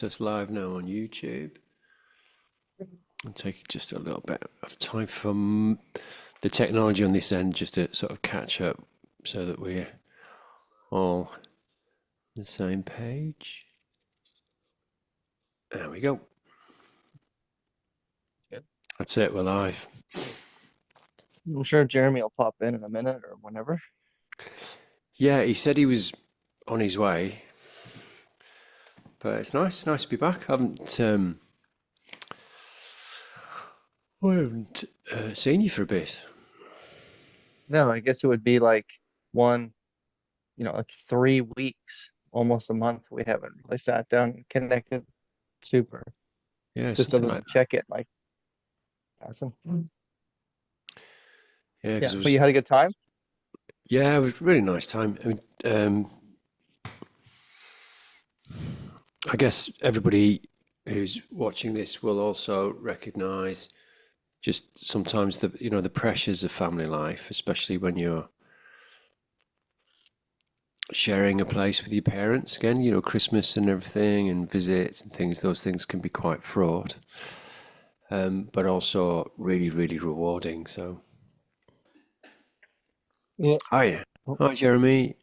Just live now on YouTube. I'll take just a little bit of time from the technology on this end just to sort of catch up so that we're all on the same page. There we go. Good. That's it, we're live. I'm sure Jeremy will pop in a minute or whenever. Yeah, he said he was on his way, but it's nice to be back. I haven't seen you for a bit. No, I guess it would be like one, like 3 weeks, almost a month. We haven't really sat down and connected. Super. Yeah, Just something other like than that. check it, like awesome. Yeah, because Yeah, it but was, you had a good time? yeah, it was a really nice time. I guess everybody who's watching this will also recognize just sometimes the pressures of family life, especially when you're sharing a place with your parents. Again, Christmas and everything and visits and things, those things can be quite fraught, but also really, really rewarding. So, Yeah. hi, Oh, hi, Jeremy.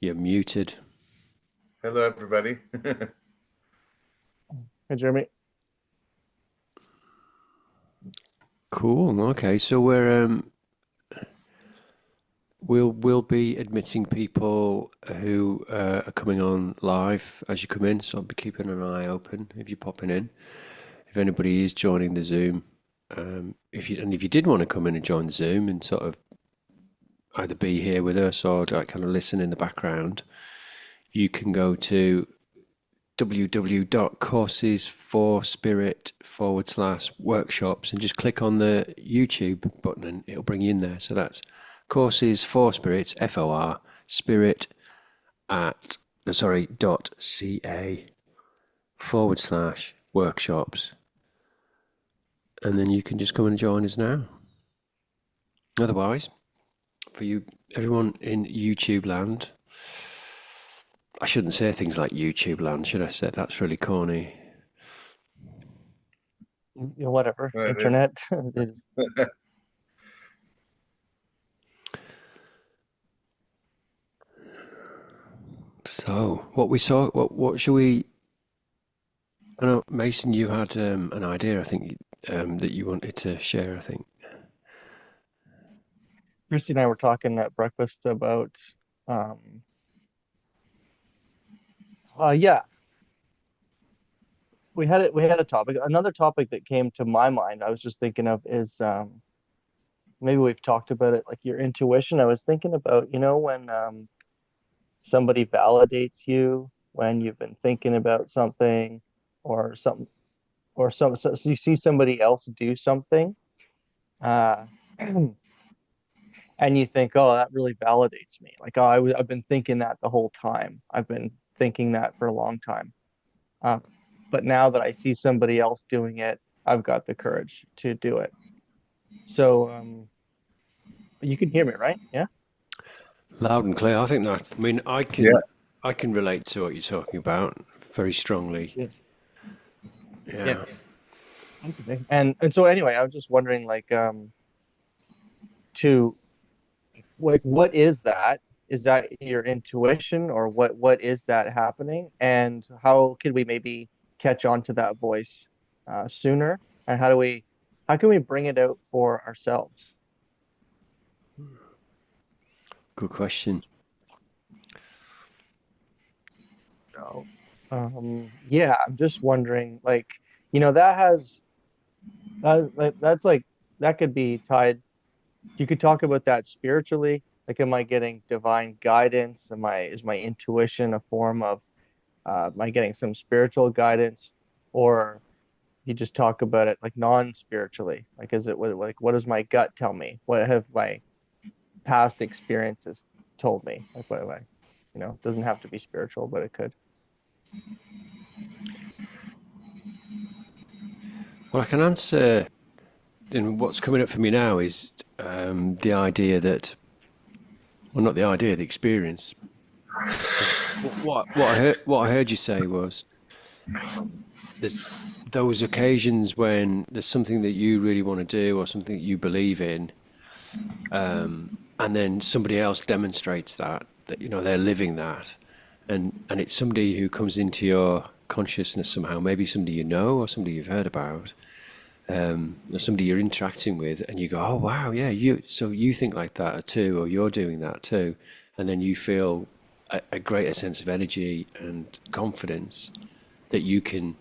You're muted. Hello, everybody. hey, Jeremy. Cool. Okay, so we'll be admitting people who are coming on live as you come in. So I'll be keeping an eye open if you're popping in. If anybody is joining the Zoom, if you did want to come in and join the Zoom and sort of either be here with us or like kind of listen in the background, you can go to www.coursesforspirit/workshops and just click on the YouTube button and it'll bring you in there. So that's Courses for Spirits, FOR, Spirit at, .ca/workshops. And then you can just come and join us now. Otherwise, for you, everyone in YouTube land, I shouldn't say things like YouTube land, should I say? That's really corny. Whatever. Well, Internet. So, what should we? I know, Mason, you had an idea, I think, that you wanted to share, I think. Christy and I were talking at breakfast about, um, yeah, we had a topic. Another topic that came to my mind, I was just thinking of is, maybe we've talked about it, like your intuition. I was thinking about, when somebody validates you, when you've been thinking about something or something, so you see somebody else do something, uh, and you think, oh, that really validates me. Like, oh, I've been thinking that the whole time. I've been thinking that for a long time. Uh, but now that I see somebody else doing it, I've got the courage to do it. So, you can hear me, right? Yeah. Loud and clear. I think that. I mean, Yeah. I can relate to what you're talking about very strongly. Yeah. Yeah. Yeah. Okay. And so anyway, I was just wondering, like, to like, what is that? Is that your intuition, or what is that happening? And how could we maybe catch on to that voice sooner? And how can we bring it out for ourselves? Good question. So, yeah, I'm just wondering, like, that has that's like that could be tied. You could talk about that spiritually. Like, am I getting divine guidance? Is my intuition a form of, am I getting some spiritual guidance? Or you just talk about it like non-spiritually? Like, what does my gut tell me? What have my past experiences told me? Like, what am I, it doesn't have to be spiritual, but it could. Well, I can answer. And what's coming up for me now is the idea that, well, not the idea, the experience what I heard you say was there's those occasions when there's something that you really want to do or something that you believe in, and then somebody else demonstrates that they're living that, and it's somebody who comes into your consciousness somehow, maybe somebody you know or somebody you've heard about, or somebody you're interacting with, and you go, oh wow, yeah, you think like that too, or you're doing that too, and then you feel a greater sense of energy and confidence that you can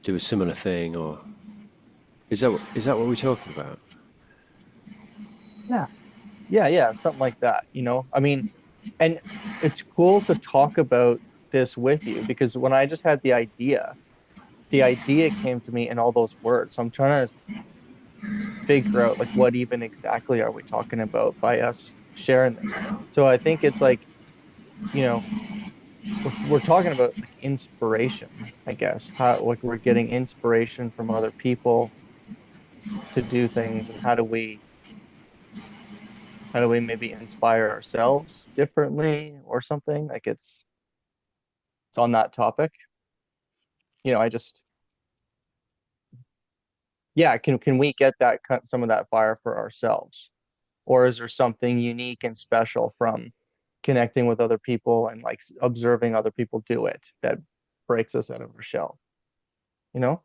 do a similar thing, or is that what we're talking about? Yeah. Yeah, something like that, I mean, and it's cool to talk about this with you because when I just had the idea came to me in all those words. So I'm trying to figure out like what even exactly are we talking about by us sharing this. So I think it's like, you know, we're talking about like inspiration, I guess. How like we're getting inspiration from other people to do things, and how do we maybe inspire ourselves differently or something? Like it's on that topic. I just yeah, can we get some of that fire for ourselves? Or is there something unique and special from connecting with other people and like observing other people do it that breaks us out of our shell, you know?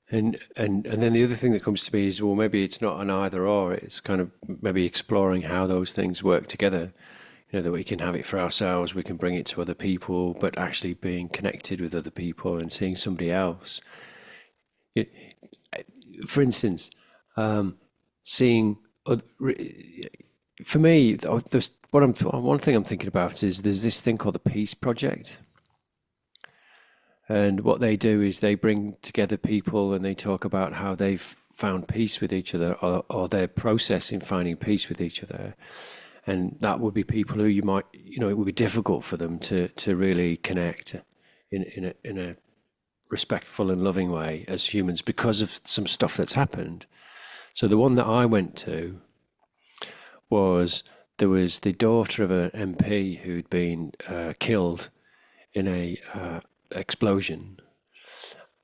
And then the other thing that comes to me is, well, maybe it's not an either or. It's kind of maybe exploring how those things work together. That we can have it for ourselves, we can bring it to other people, but actually being connected with other people and seeing somebody else. It, for instance, seeing for me, one thing I'm thinking about is there's this thing called the Peace Project. And what they do is they bring together people and they talk about how they've found peace with each other, or their process in finding peace with each other. And that would be people who it would be difficult for them to really connect in a respectful and loving way as humans because of some stuff that's happened. So the one that I went to was there was the daughter of an MP who'd been killed in a explosion,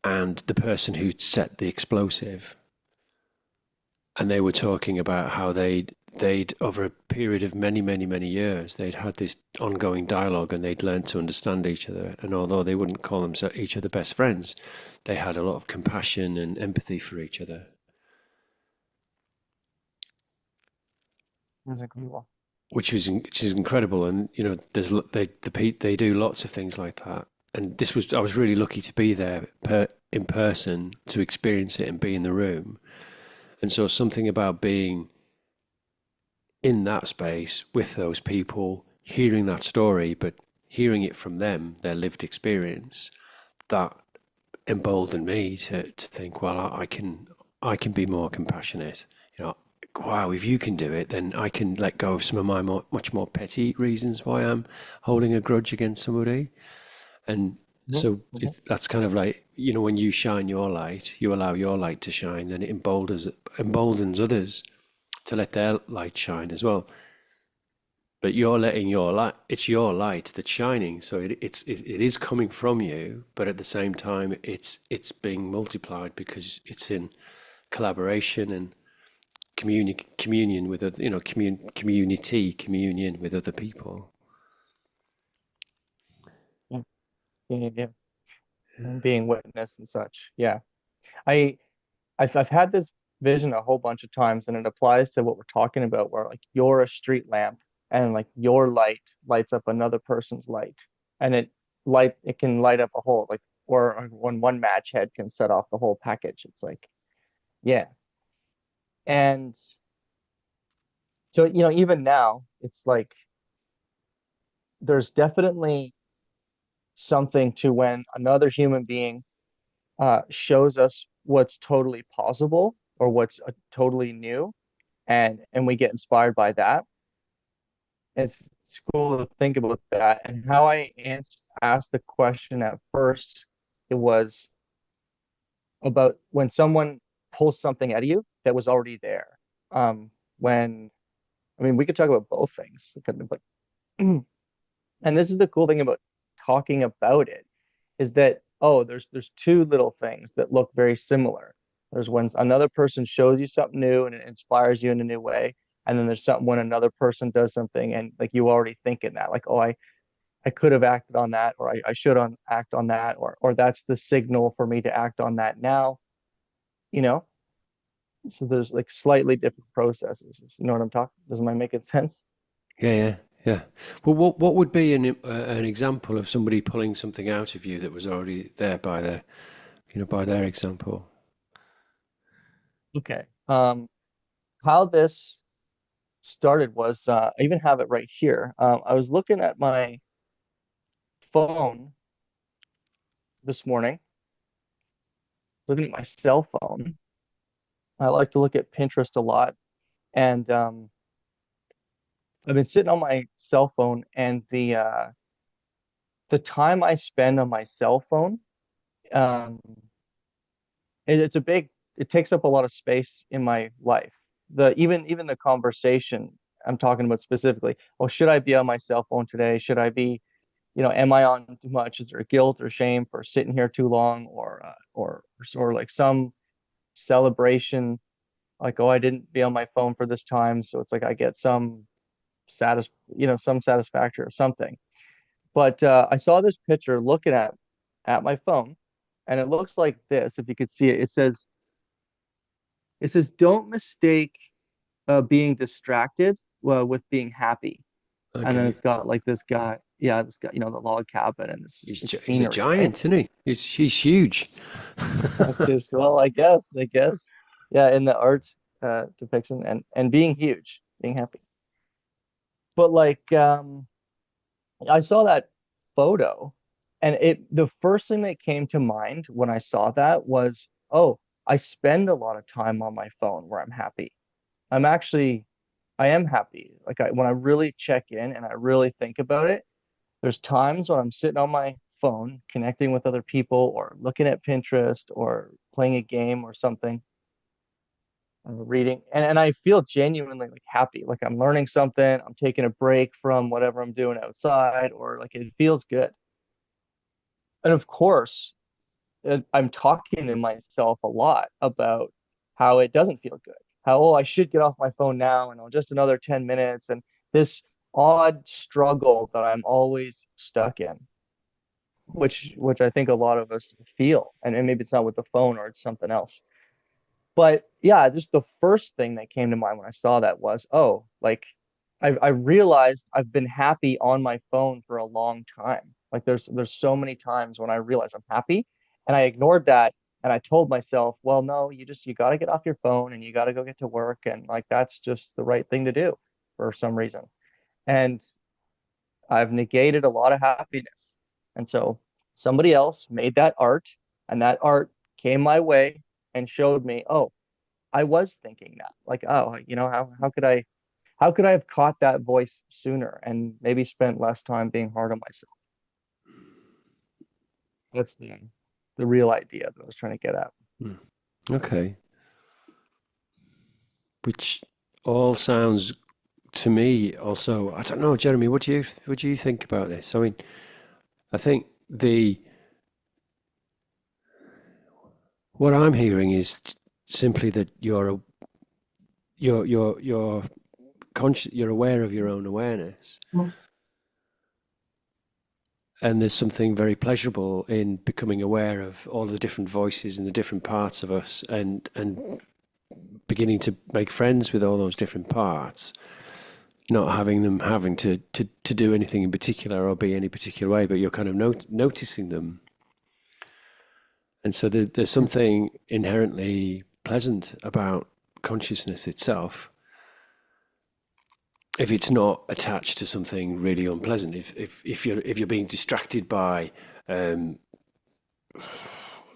and the person who'd set the explosive, and they were talking about how they'd over a period of many many many years they'd had this ongoing dialogue and they'd learned to understand each other, and although they wouldn't call themselves each other best friends, they had a lot of compassion and empathy for each other. That's incredible. Which is incredible. And they do lots of things like that. And I was really lucky to be there in person to experience it and be in the room. And so something about being in that space with those people, hearing that story, but hearing it from them, their lived experience, that emboldened me to think, well, I can be more compassionate. Wow, if you can do it, then I can let go of some of my much more petty reasons why I'm holding a grudge against somebody. And Mhm, so mhm. that's kind of like, when you shine your light, you allow your light to shine, then it emboldens others to let their light shine as well. But you're letting your light, it's your light that's shining. So it is coming from you, but at the same time, it's being multiplied because it's in collaboration and communion with other, communion with other people. Yeah, yeah. And being witnessed and such. Yeah. I I've had this vision a whole bunch of times, and it applies to what we're talking about, where like you're a street lamp and like your light lights up another person's light, and it can light up a whole like, or when one match head can set off the whole package. It's like, yeah. And so, even now, it's like there's definitely something to when another human being shows us what's totally possible or what's totally new, and we get inspired by that. It's cool to think about that. And how I asked the question at first, it was about when someone pulls something out of you that was already there. When I mean, we could talk about both things. But And this is the cool thing about talking about it is that, oh, there's two little things that look very similar. There's when another person shows you something new and it inspires you in a new way. And then there's something when another person does something and like you already think in that, like, oh, I could have acted on that, or I should act on that, or that's the signal for me to act on that now, you know? So there's like slightly different processes. You know what I'm talking? Does my making sense? Yeah, yeah, yeah. Well, what would be an example of somebody pulling something out of you that was already there by their, by their example? Okay. How this started was I even have it right here. I was looking at my phone this morning, looking at my cell phone. I like to look at Pinterest a lot, and I've been sitting on my cell phone, and the time I spend on my cell phone, um, it's a big, it takes up a lot of space in my life. The even the conversation I'm talking about specifically, oh, should I be on my cell phone today? Should I be, am I on too much? Is there guilt or shame for sitting here too long, or like some celebration, like, oh, I didn't be on my phone for this time, so it's like I get some satisfaction or something. But I saw this picture looking at my phone, and it looks like this. If you could see it, it says, don't mistake being distracted with being happy. And then Okay. it's got like this guy, yeah, this guy, the log cabin and it's He's a scenery, right? giant, isn't he? He's huge. Just, well, I guess, yeah, in the art depiction and being huge, being happy. But like, I saw that photo, and the first thing that came to mind when I saw that was, oh, I spend a lot of time on my phone where I'm happy. I'm actually, I am happy. Like when I really check in and I really think about it, there's times when I'm sitting on my phone connecting with other people or looking at Pinterest or playing a game or something, reading, and I feel genuinely like happy. Like I'm learning something, I'm taking a break from whatever I'm doing outside, or like it feels good. And of course, I'm talking to myself a lot about how it doesn't feel good. How, oh, I should get off my phone now and just another 10 minutes. And this odd struggle that I'm always stuck in, which I think a lot of us feel. And maybe it's not with the phone or it's something else. But yeah, just the first thing that came to mind when I saw that was, oh, like I realized I've been happy on my phone for a long time. Like there's so many times when I realize I'm happy and I ignored that and I told myself, well, no, you got to get off your phone and you got to go get to work and like that's just the right thing to do for some reason. And I've negated a lot of happiness. And so somebody else made that art and that art came my way and showed me, oh, I was thinking that. Like, oh, how could I have caught that voice sooner and maybe spent less time being hard on myself? That's the real idea that I was trying to get at. Hmm. Okay. Which all sounds to me also, I don't know, Jeremy, what do you think about this? I mean, I think the what I'm hearing is simply that you're conscious, you're aware of your own awareness, Mm. and there's something very pleasurable in becoming aware of all the different voices and the different parts of us, and beginning to make friends with all those different parts, not having them having to do anything in particular or be any particular way, but you're kind of noticing them. And so there's something inherently pleasant about consciousness itself if it's not attached to something really unpleasant. If you're being distracted by um,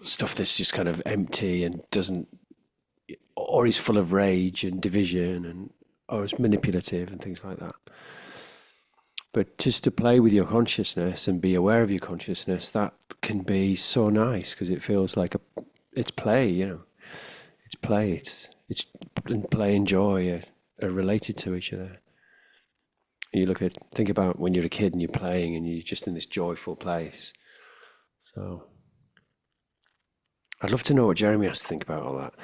stuff that's just kind of empty and doesn't, or is full of rage and division, and or is manipulative and things like that. But just to play with your consciousness and be aware of your consciousness, that can be so nice because it feels like it's play, it's play, it's and play and joy are related to each other. You think about when you're a kid and you're playing and you're just in this joyful place. So I'd love to know what Jeremy has to think about all that.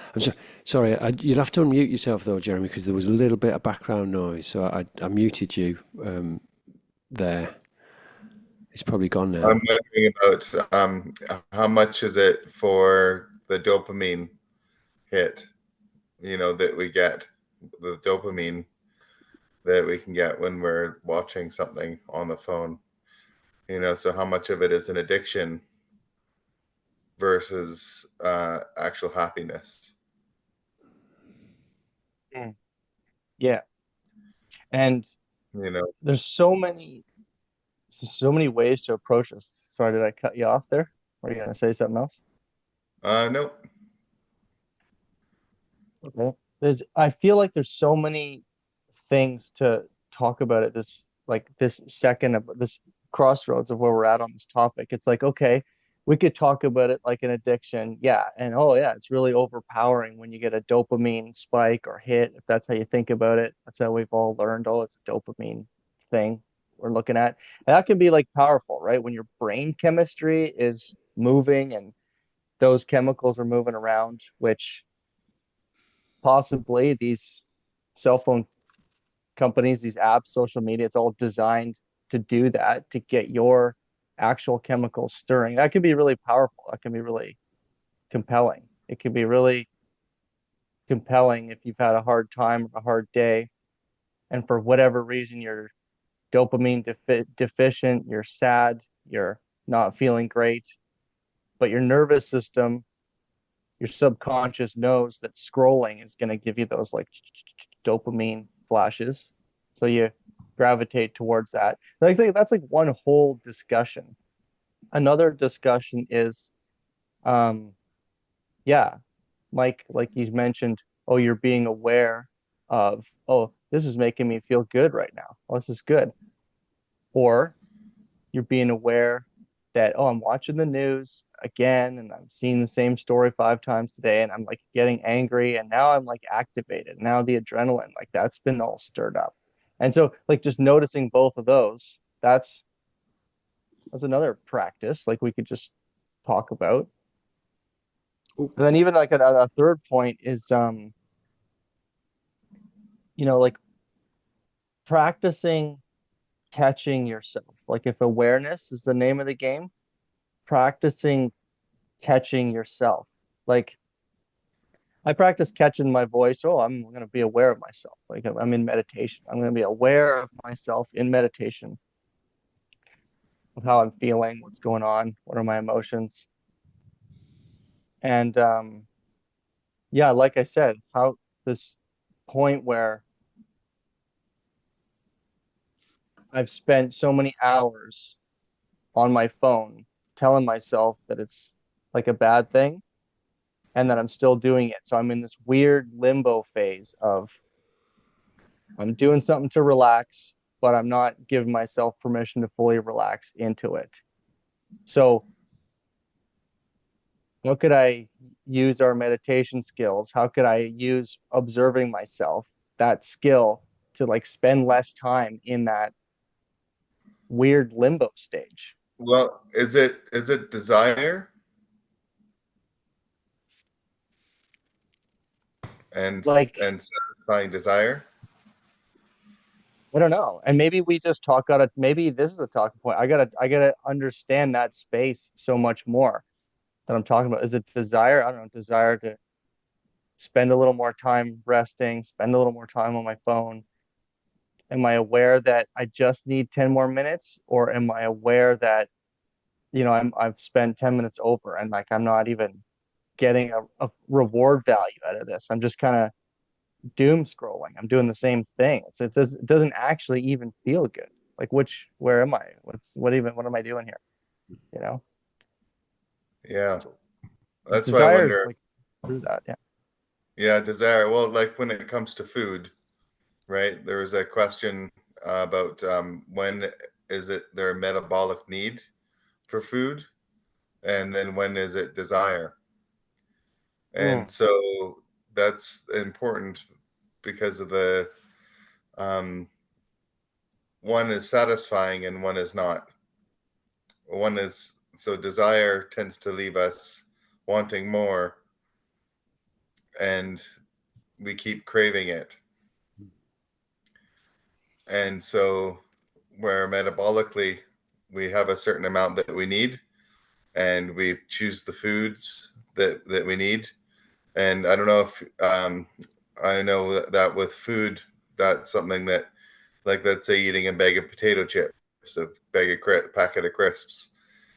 Sorry, you'll have to unmute yourself though, Jeremy, because there was a little bit of background noise. So I muted you there. It's probably gone now. I'm wondering about how much is it for the dopamine hit, that we get, the dopamine that we can get when we're watching something on the phone. So how much of it is an addiction versus actual happiness? Yeah. And there's so many ways to approach this. Sorry, did I cut you off there? Are you gonna say something else? Nope. Okay. I feel like there's so many things to talk about at this second of this crossroads of where we're at on this topic. It's like, okay, we could talk about it like an addiction. Yeah. And oh yeah, it's really overpowering when you get a dopamine spike or hit, if that's how you think about it. That's how we've all learned, oh, it's a dopamine thing we're looking at. And that can be like powerful, right? When your brain chemistry is moving and those chemicals are moving around, which possibly these cell phone companies, these apps, social media, it's all designed to do that, to get your actual chemicals stirring. That can be really powerful. That can be really compelling. It can be really compelling if you've had a hard time or a hard day, and for whatever reason you're dopamine deficient, you're sad, you're not feeling great, but your nervous system, your subconscious knows that scrolling is going to give you those like dopamine flashes. So you gravitate towards that. And I think that's like one whole discussion. Another discussion is, um, yeah, Mike, like you mentioned, oh, you're being aware of, oh, this is making me feel good right now. Oh, this is good. Or you're being aware that, oh, I'm watching the news again and I'm seeing the same story 5 times today and I'm like getting angry and now I'm like activated. Now the adrenaline, like that's been all stirred up. And so like just noticing both of those, that's another practice like we could just talk about. Ooh. And then even like a third point is like practicing catching yourself. Like if awareness is the name of the game, practicing catching yourself. Like I practice catching my voice. Oh, I'm going to be aware of myself. Like I'm in meditation. I'm going to be aware of myself in meditation, of how I'm feeling, what's going on, what are my emotions. And yeah, like I said, how this point where I've spent so many hours on my phone telling myself that it's like a bad thing and that I'm still doing it. So I'm in this weird limbo phase of I'm doing something to relax, but I'm not giving myself permission to fully relax into it. So, how could I use our meditation skills? How could I use observing myself, that skill, to like spend less time in that weird limbo stage? Well, is it desire and Like, satisfying desire? I don't know. And maybe we just talk out of maybe this is a talking point. I gotta understand that space so much more that I'm talking about. Is it desire? I don't know, desire to spend a little more time resting, spend a little more time on my phone? Am I aware that I just need 10 more minutes? Or am I aware that, I've spent 10 minutes over and like I'm not even getting a reward value out of this? I'm just kind of doom scrolling. I'm doing the same thing. It doesn't actually even feel good. Like where am I? What am I doing here? You know? Yeah, So that's why I desire is wonder. like through that. Yeah. Yeah, desire. Well, like when it comes to food, right? There was a question about when is it their metabolic need for food, and then when is it desire? And Mm, so that's important because of the um, one is satisfying and one is not. One is, so desire tends to leave us wanting more, and we keep craving it. And so where metabolically we have a certain amount that we need, and we choose the foods that we need. And I don't know if I know that with food, that's something that, like, let's say eating a bag of potato chips, a packet of crisps.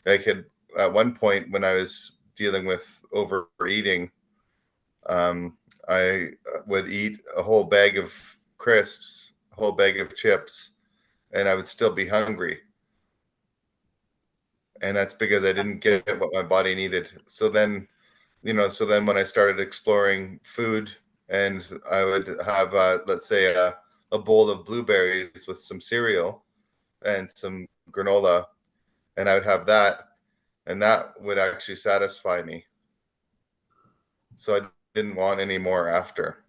I could, at one point when I was dealing with overeating, I would eat a whole bag of crisps, a whole bag of chips, and I would still be hungry. And that's because I didn't get what my body needed. So then, when I started exploring food, and I would have, let's say, a bowl of blueberries with some cereal and some granola, and I would have that, and that would actually satisfy me. So I didn't want any more after.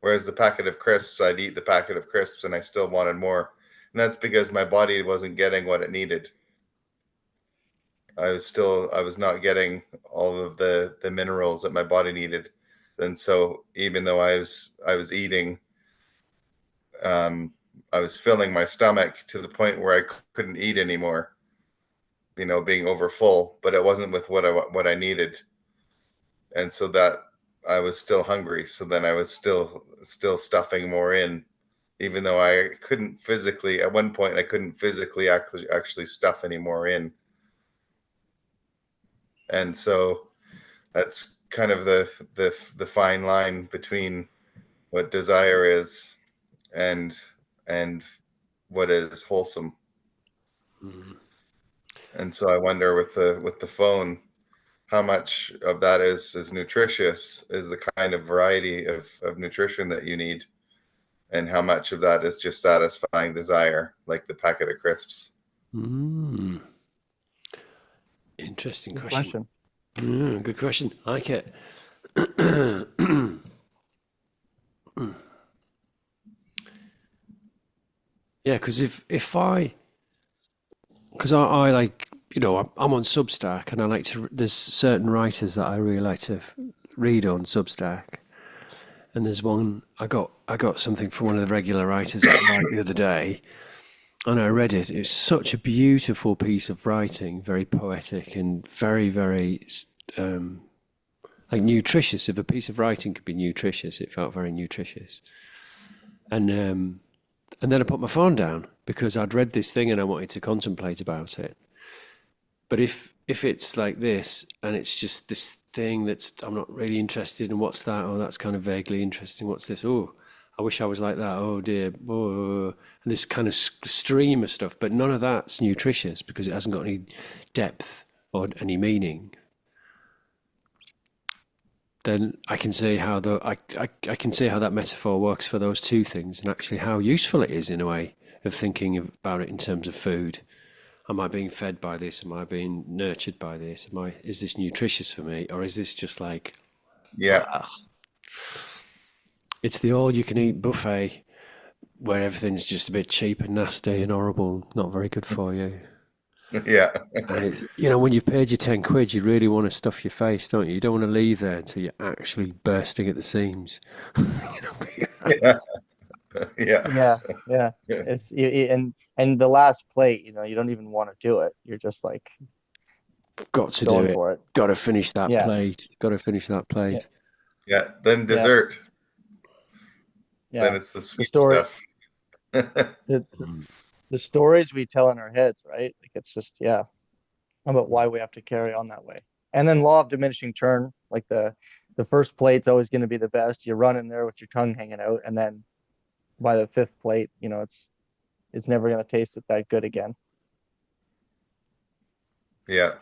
Whereas the packet of crisps, I'd eat the packet of crisps and I still wanted more. And that's because my body wasn't getting what it needed. I was not getting all of the minerals that my body needed. And so even though I was eating, I was filling my stomach to the point where I couldn't eat anymore, being over full, but it wasn't with what I needed. And so that I was still hungry. So then I was still stuffing more in, even though I couldn't physically, at one point I couldn't physically actually stuff any more in. And so that's kind of the fine line between what desire is and what is wholesome. And so I wonder with the phone, how much of that is nutritious, is the kind of variety of nutrition that you need, and how much of that is just satisfying desire, like the packet of crisps. Interesting Good question. question. Good question. I like it. Yeah, because because I like, I'm on Substack, and I like to, there's certain writers that I really like to read on Substack. And there's one, I got something from one of the regular writers that I liked the other day, and I read it. It's such a beautiful piece of writing, very poetic and very, very like nutritious. If a piece of writing could be nutritious, it felt very nutritious. And then I put my phone down because I'd read this thing and I wanted to contemplate about it. But if it's like this and it's just this thing that's, I'm not really interested in, what's that? Oh, that's kind of vaguely interesting. What's this? Oh, I wish I was like that. Oh dear. Oh. And this kind of stream of stuff, but none of that's nutritious because it hasn't got any depth or any meaning. Then I can see how I can see how that metaphor works for those two things, and actually how useful it is in a way of thinking about it in terms of food. Am I being fed by this? Am I being nurtured by this? Is this nutritious for me, or is this just like, Yeah. It's the all you can eat buffet where everything's just a bit cheap and nasty and horrible, not very good for you. Yeah. And it's, when you've paid your 10 quid, you really want to stuff your face, don't you? You don't want to leave there until you're actually bursting at the seams. Yeah. Yeah. Yeah, yeah. Yeah. It's and the last plate, you don't even want to do it. You're just like Got to do going it. for it. Got to finish that Yeah, plate. Got to finish that yeah, plate. Yeah. Then yeah, dessert. Then yeah. it's the The sweet story, stuff. the Mm. the stories we tell in our heads, right? Like it's just, yeah, about why we have to carry on that way. And then law of diminishing return, like the first plate's always going to be the best. You run in there with your tongue hanging out, and then by the fifth plate, it's never going to taste it that good again. Yeah.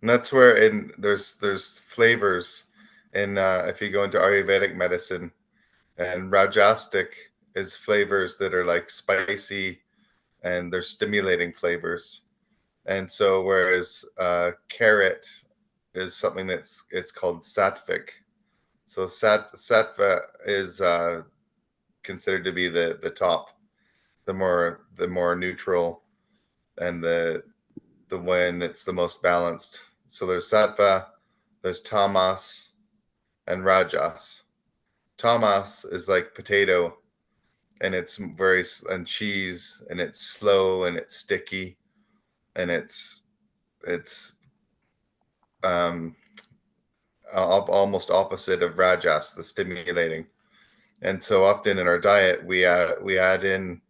And that's where there's flavors in, if you go into Ayurvedic medicine, and Rajasic is flavors that are like spicy, and they're stimulating flavors. And so whereas carrot is something it's called sattvic. So sattva is considered to be the top. the more neutral, and the one that's the most balanced. So there's sattva, there's tamas, and rajas. Tamas is like potato, and it's and cheese, and it's slow, and it's sticky, and it's um, almost opposite of rajas, the stimulating. And so often in our diet, we add in,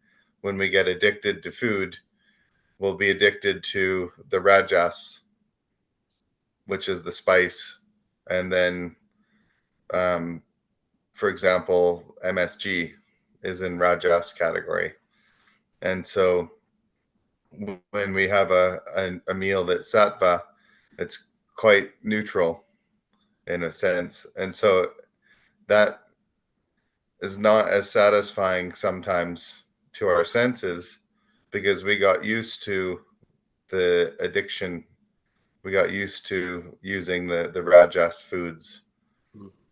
when we get addicted to food, we'll be addicted to the rajas, which is the spice, and then, for example, MSG is in rajas category. And so when we have a meal that's sattva, it's quite neutral in a sense, and so that is not as satisfying sometimes to our senses, because we got used to the addiction. We got used to using the rajas foods,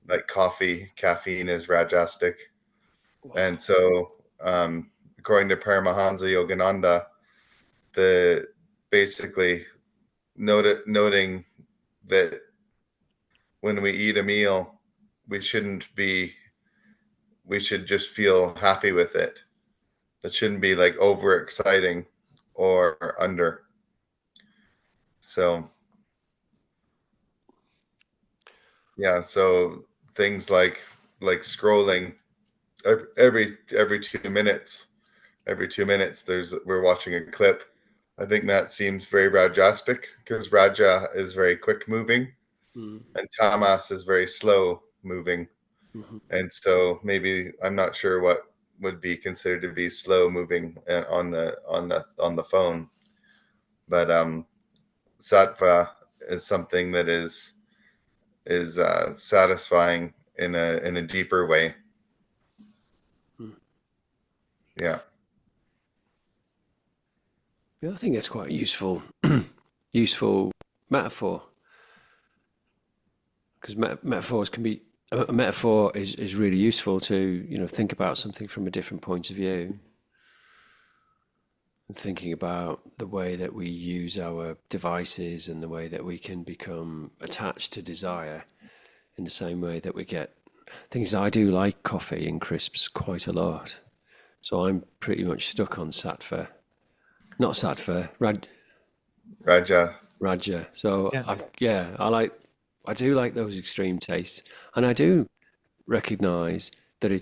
like coffee. Caffeine is rajasic. And so, according to Paramahansa Yogananda, the basically noting that when we eat a meal, we should just feel happy with it. It shouldn't be like over exciting or under. So yeah, so things like scrolling every 2 minutes. Every 2 minutes, we're watching a clip. I think that seems very rajasic, because raja is very quick moving, and tamas is very slow moving. And so maybe, I'm not sure what would be considered to be slow moving on the phone, but sattva is something that is satisfying in a deeper way. Yeah. Yeah, I think that's quite a useful metaphor, because metaphors can be a metaphor is really useful to think about something from a different point of view, and thinking about the way that we use our devices and the way that we can become attached to desire in the same way that we get things. I do like coffee and crisps quite a lot, so I'm pretty much stuck on sattva. Not sattva, Raja. Raja. So Yeah. I do like those extreme tastes, and I do recognize that I'm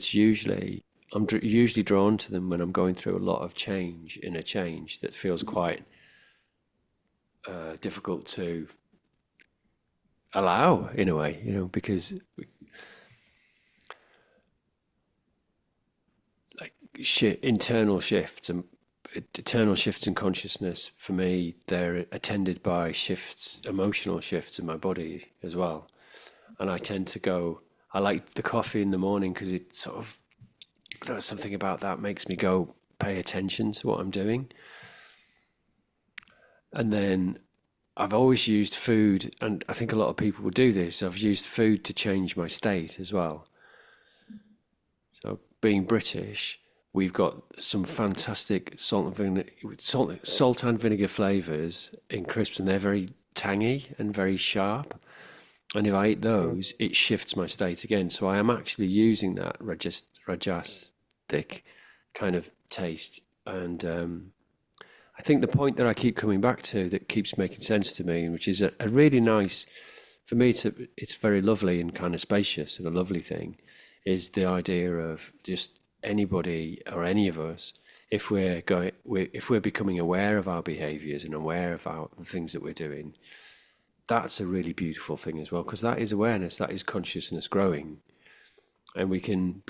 usually drawn to them when I'm going through a lot of change, in a change that feels quite difficult to allow in a way, because like internal shifts and eternal shifts in consciousness, for me, they're attended by emotional shifts in my body as well. And I like the coffee in the morning because it sort of, there's something about that makes me go pay attention to what I'm doing. And then I've always used food, and I think a lot of people will do this. I've used food to change my state as well. So being British, we've got some fantastic salt and vinegar flavors in crisps, and they're very tangy and very sharp. And if I eat those, it shifts my state again. So I am actually using that rajasic kind of taste. And I think the point that I keep coming back to, that keeps making sense to me, which is a really nice, for me, it's very lovely and kind of spacious and a lovely thing, is the idea of just anybody or any of us, if we're becoming aware of our behaviors and aware of the things that we're doing, that's a really beautiful thing as well, because that is awareness, that is consciousness growing, and we can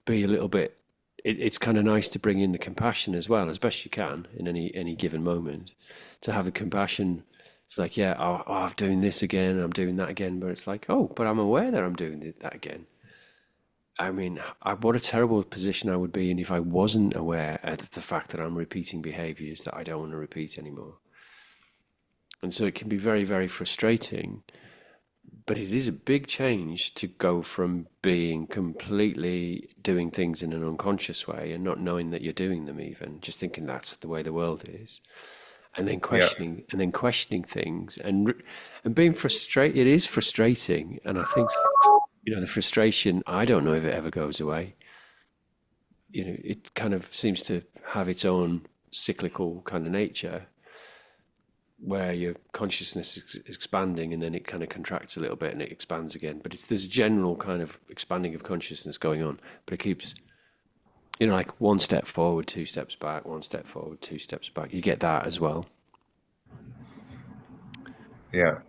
be a little bit. It's kind of nice to bring in the compassion as well, as best you can in any given moment, to have the compassion. It's like, yeah, I'm doing this again, I'm doing that again, but it's like, oh, but I'm aware that I'm doing that again. I mean, what a terrible position I would be in if I wasn't aware of the fact that I'm repeating behaviors that I don't want to repeat anymore. And so it can be very, very frustrating. but it is a big change to go from being completely doing things in an unconscious way and not knowing that you're doing them, even just thinking that's the way the world is, Yeah. and then questioning things, and being frustrated. It is frustrating, and I think, the frustration, I don't know if it ever goes away. It kind of seems to have its own cyclical kind of nature, where your consciousness is expanding and then it kind of contracts a little bit and it expands again. But it's this general kind of expanding of consciousness going on, but it keeps, like one step forward, two steps back, one step forward, two steps back. You get that as well. Yeah.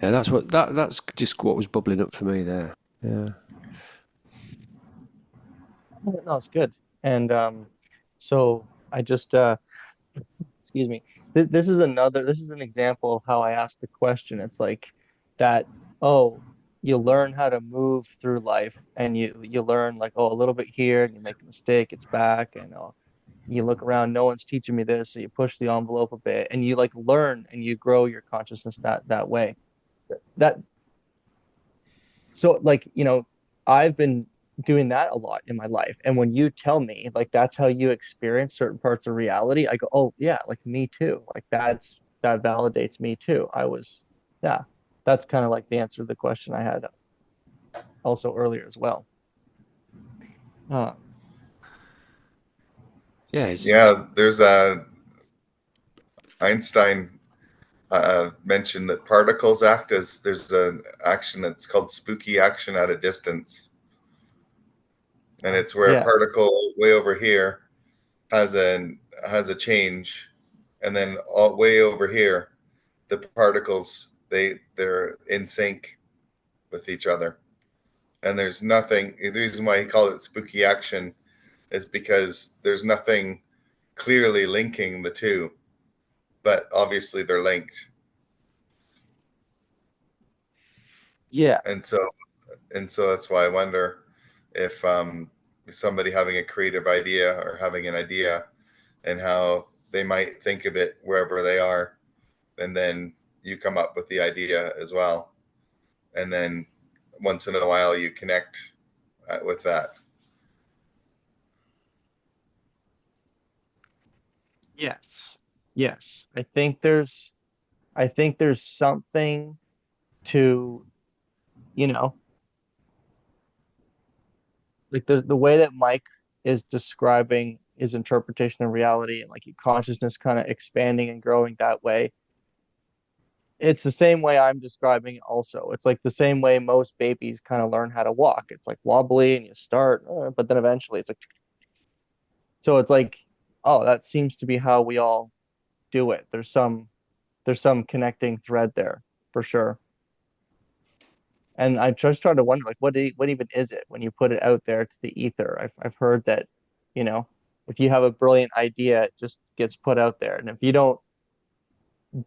Yeah, that's just what was bubbling up for me there. Yeah. No, it's good. And so I just excuse me. This is an example of how I asked the question. It's like that, oh, you learn how to move through life and you learn like, oh, a little bit here and you make a mistake, it's back, and you look around, no one's teaching me this, so you push the envelope a bit and you like learn and you grow your consciousness that way. That So like, I've been doing that a lot in my life. And when you tell me like that's how you experience certain parts of reality, I go, oh yeah, like me too. Like that validates me too. Yeah, that's kind of like the answer to the question I had also earlier as well. Uh, Yeah. Yeah. There's a Einstein mentioned that particles act as there's an action that's called spooky action at a distance, and it's where a yeah, particle way over here has a change, and then all way over here, the particles they're in sync with each other, and there's nothing. The reason why he called it spooky action is because there's nothing clearly linking the two, but obviously they're linked, yeah, and so that's why I wonder if somebody having a creative idea or having an idea and how they might think of it wherever they are, and then you come up with the idea as well, and then once in a while you connect with that. yes, yes. I think there's something to, you know, like the way that Mike is describing his interpretation of reality and like your consciousness kind of expanding and growing that way. It's the same way I'm describing it also. It's like the same way most babies kind of learn how to walk. It's like wobbly and you start, but then eventually it's like, so it's like, oh, that seems to be how we all do it. There's some connecting thread there for sure. And I just try to wonder, like, what even is it when you put it out there to the ether? I've heard that, you know, if you have a brilliant idea, it just gets put out there, and if you don't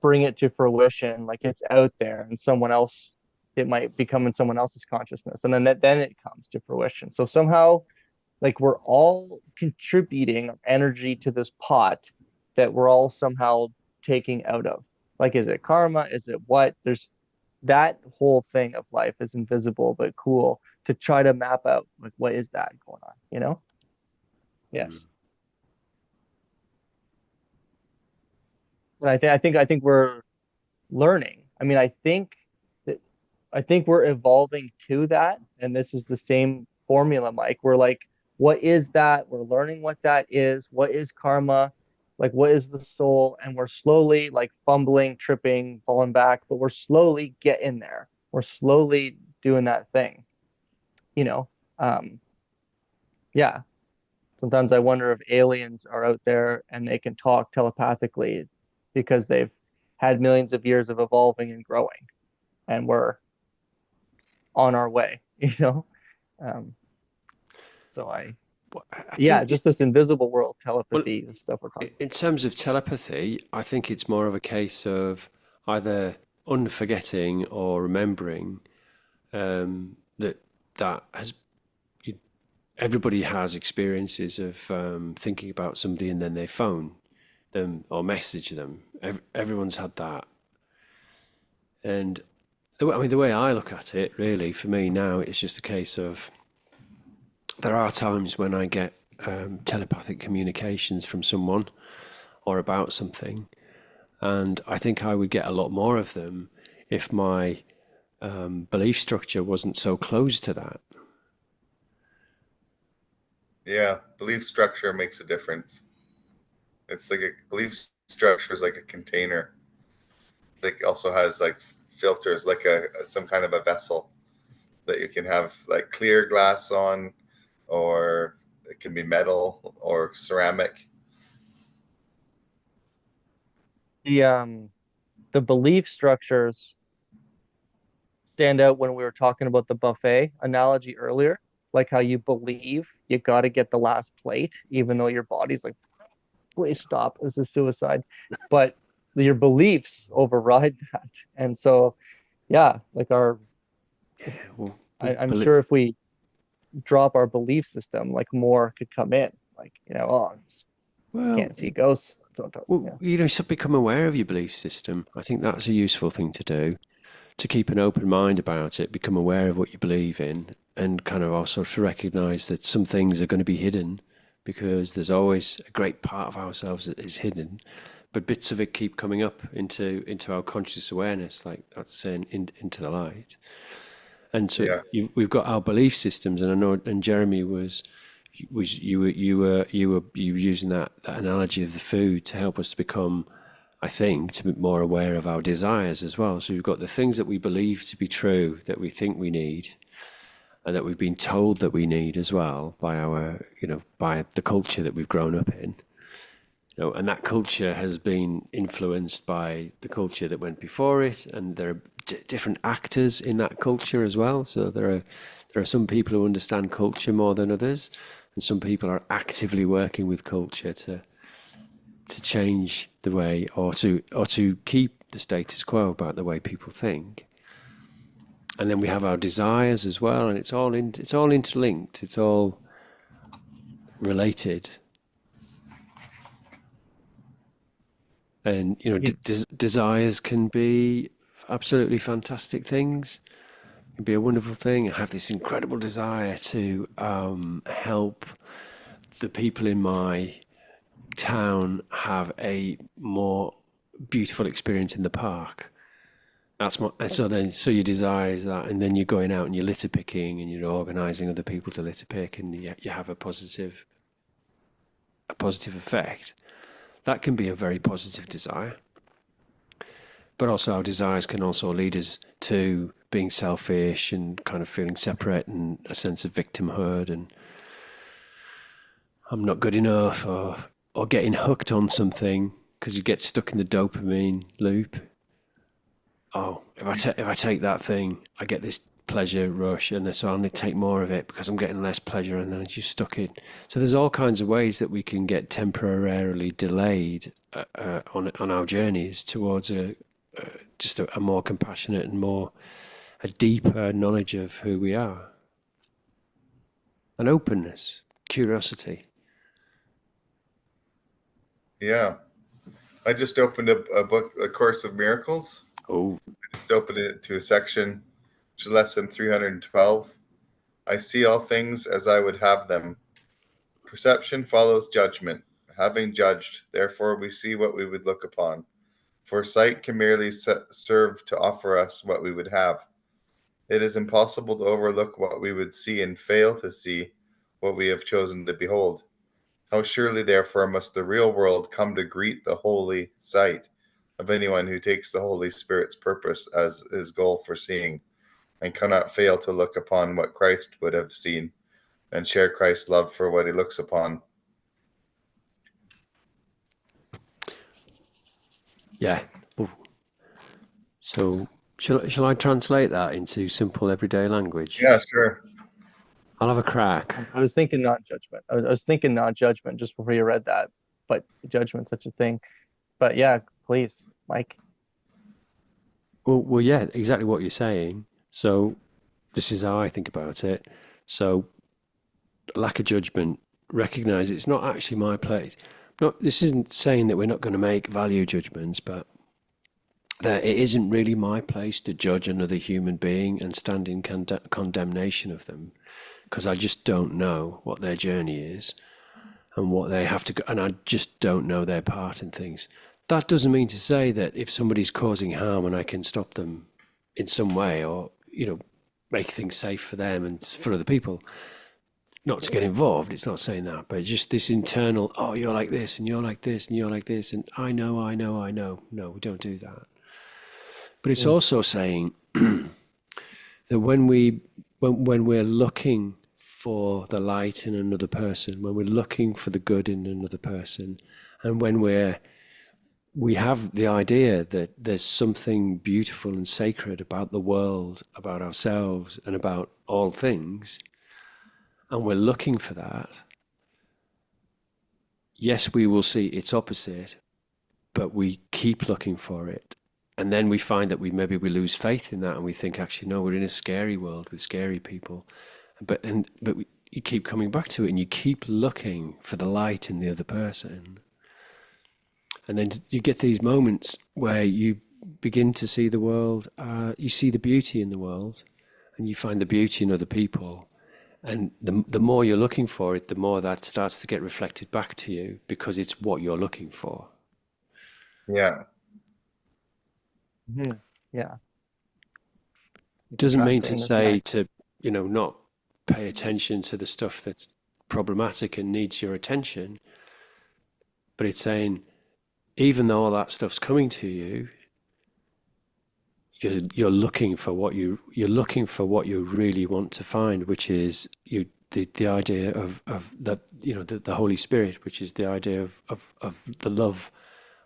bring it to fruition, like it's out there, and someone else, it might become in someone else's consciousness, and then it comes to fruition. So somehow, like we're all contributing energy to this pot that we're all somehow taking out of. Like, is it karma? Is it what? There's that whole thing of life is invisible but cool to try to map out like what is that going on, you know? Yes. And I think we're learning. I mean, that I think we're evolving to that, and this is the same formula, Mike. We're like, what is that? We're learning what that is. What is karma? Like, what is the soul? And we're slowly like fumbling, tripping, falling back, but we're slowly getting there. We're slowly doing that thing, you know? Um, yeah. Sometimes I wonder if aliens are out there and they can talk telepathically because they've had millions of years of evolving and growing, and we're on our way, you know? Um, so I yeah, think just this invisible world, well, telepathy, the stuff we're talking in terms of telepathy, I think it's more of a case of either unforgetting or remembering, that that has everybody has experiences of thinking about somebody and then they phone them or message them. Everyone's had that, and the way I look at it, really, for me now, it's just a case of there are times when I get telepathic communications from someone or about something, and I think I would get a lot more of them if my belief structure wasn't so close to that. Yeah, belief structure makes a difference. It's like a belief structure is like a container. Like also has like filters, like a some kind of a vessel that you can have like clear glass on, or it can be metal or ceramic. The belief structures stand out when we were talking about the buffet analogy earlier, like how you believe you got to get the last plate, even though your body's like, please stop, this is suicide. But your beliefs override that. And so, yeah, like Well, I'm sure if we drop our belief system, like more could come in. Like, oh, I well, can't see ghosts. Don't, well, you should become aware of your belief system. I think that's a useful thing to do, to keep an open mind about it, become aware of what you believe in, and kind of also to recognize that some things are going to be hidden because there's always a great part of ourselves that is hidden, but bits of it keep coming up into our conscious awareness, like that's saying into the light. And so Yeah, we've got our belief systems, and I know, and Jeremy you were using that analogy of the food to help us to become, I think, to be more aware of our desires as well. So we've got the things that we believe to be true, that we think we need, and that we've been told that we need as well by by the culture that we've grown up in. And that culture has been influenced by the culture that went before it, and there are different actors in that culture as well. So there are some people who understand culture more than others, and some people are actively working with culture to change the way, or to keep the status quo about the way people think. And then we have our desires as well, and it's all interlinked. It's all related. And desires can be absolutely fantastic things. It can be a wonderful thing. I have this incredible desire to help the people in my town have a more beautiful experience in the park. That's my, and so your desire is that, and then you're going out and you're litter picking and you're organising other people to litter pick, and you have a positive effect. That can be a very positive desire. But also our desires can also lead us to being selfish and kind of feeling separate, and a sense of victimhood, and I'm not good enough, or getting hooked on something because you get stuck in the dopamine loop. Oh, if I take that thing, I get this pleasure rush, and so I'll take more of it because I'm getting less pleasure, and then I just stuck it. So there's all kinds of ways that we can get temporarily delayed on our journeys towards just a more compassionate and a deeper knowledge of who we are, an openness, curiosity. yeah. I just opened a book, A Course of Miracles. Oh, Just opened it to a section, which is lesson 312. I see all things as I would have them. Perception follows judgment. Having judged, therefore we see what we would look upon. For sight can merely serve to offer us what we would have. It is impossible to overlook what we would see and fail to see what we have chosen to behold. How surely, therefore, must the real world come to greet the holy sight of anyone who takes the Holy Spirit's purpose as his goal for seeing, and cannot fail to look upon what Christ would have seen, and share Christ's love for what he looks upon. yeah. Ooh. So shall I translate that into simple everyday language? Yeah, sure. I'll have a crack. I was thinking not judgment. I was thinking not judgment just before you read that, but judgment, such a thing. But yeah, please, Mike. Well, yeah, exactly what you're saying. So this is how I think about it. So lack of judgment, recognize it's not actually my place. Not, this isn't saying that we're not going to make value judgments, but that it isn't really my place to judge another human being and stand in condemnation of them, because I just don't know what their journey is and what they have to go, and I just don't know their part in things. That doesn't mean to say that if somebody's causing harm and I can stop them in some way, or make things safe for them and for other people, not to get involved. It's not saying that, but just this internal, oh, you're like this and you're like this and you're like this, and I know, I know, I know. No, we don't do that. But it's Mm. also saying that when we're looking for the light in another person, when we're looking for the good in another person, and when we have the idea that there's something beautiful and sacred about the world, about ourselves, and about all things, and we're looking for that, yes, we will see its opposite, but we keep looking for it. And then we find that maybe we lose faith in that, and we think, actually, no, we're in a scary world with scary people. But you keep coming back to it, and you keep looking for the light in the other person. And then you get these moments where you begin to see the world, you see the beauty in the world, and you find the beauty in other people. And the more you're looking for it, the more that starts to get reflected back to you, because it's what you're looking for. Yeah. Mhm. Yeah. You can Doesn't try and mean bring to this back. say to, not pay attention to the stuff that's problematic and needs your attention, but it's saying, even though all that stuff's coming to you, you're looking for you're looking for what you really want to find, which is the idea of that, the Holy Spirit, which is the idea of the love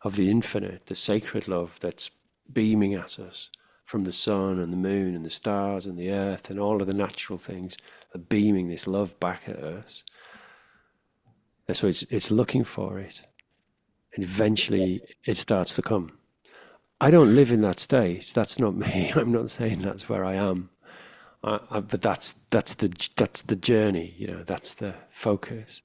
of the infinite, the sacred love that's beaming at us from the sun and the moon and the stars and the earth and all of the natural things, are beaming this love back at us. And so it's looking for it, and eventually it starts to come. I don't live in that state. That's not me. I'm not saying that's where I am. But that's the journey. That's the focus.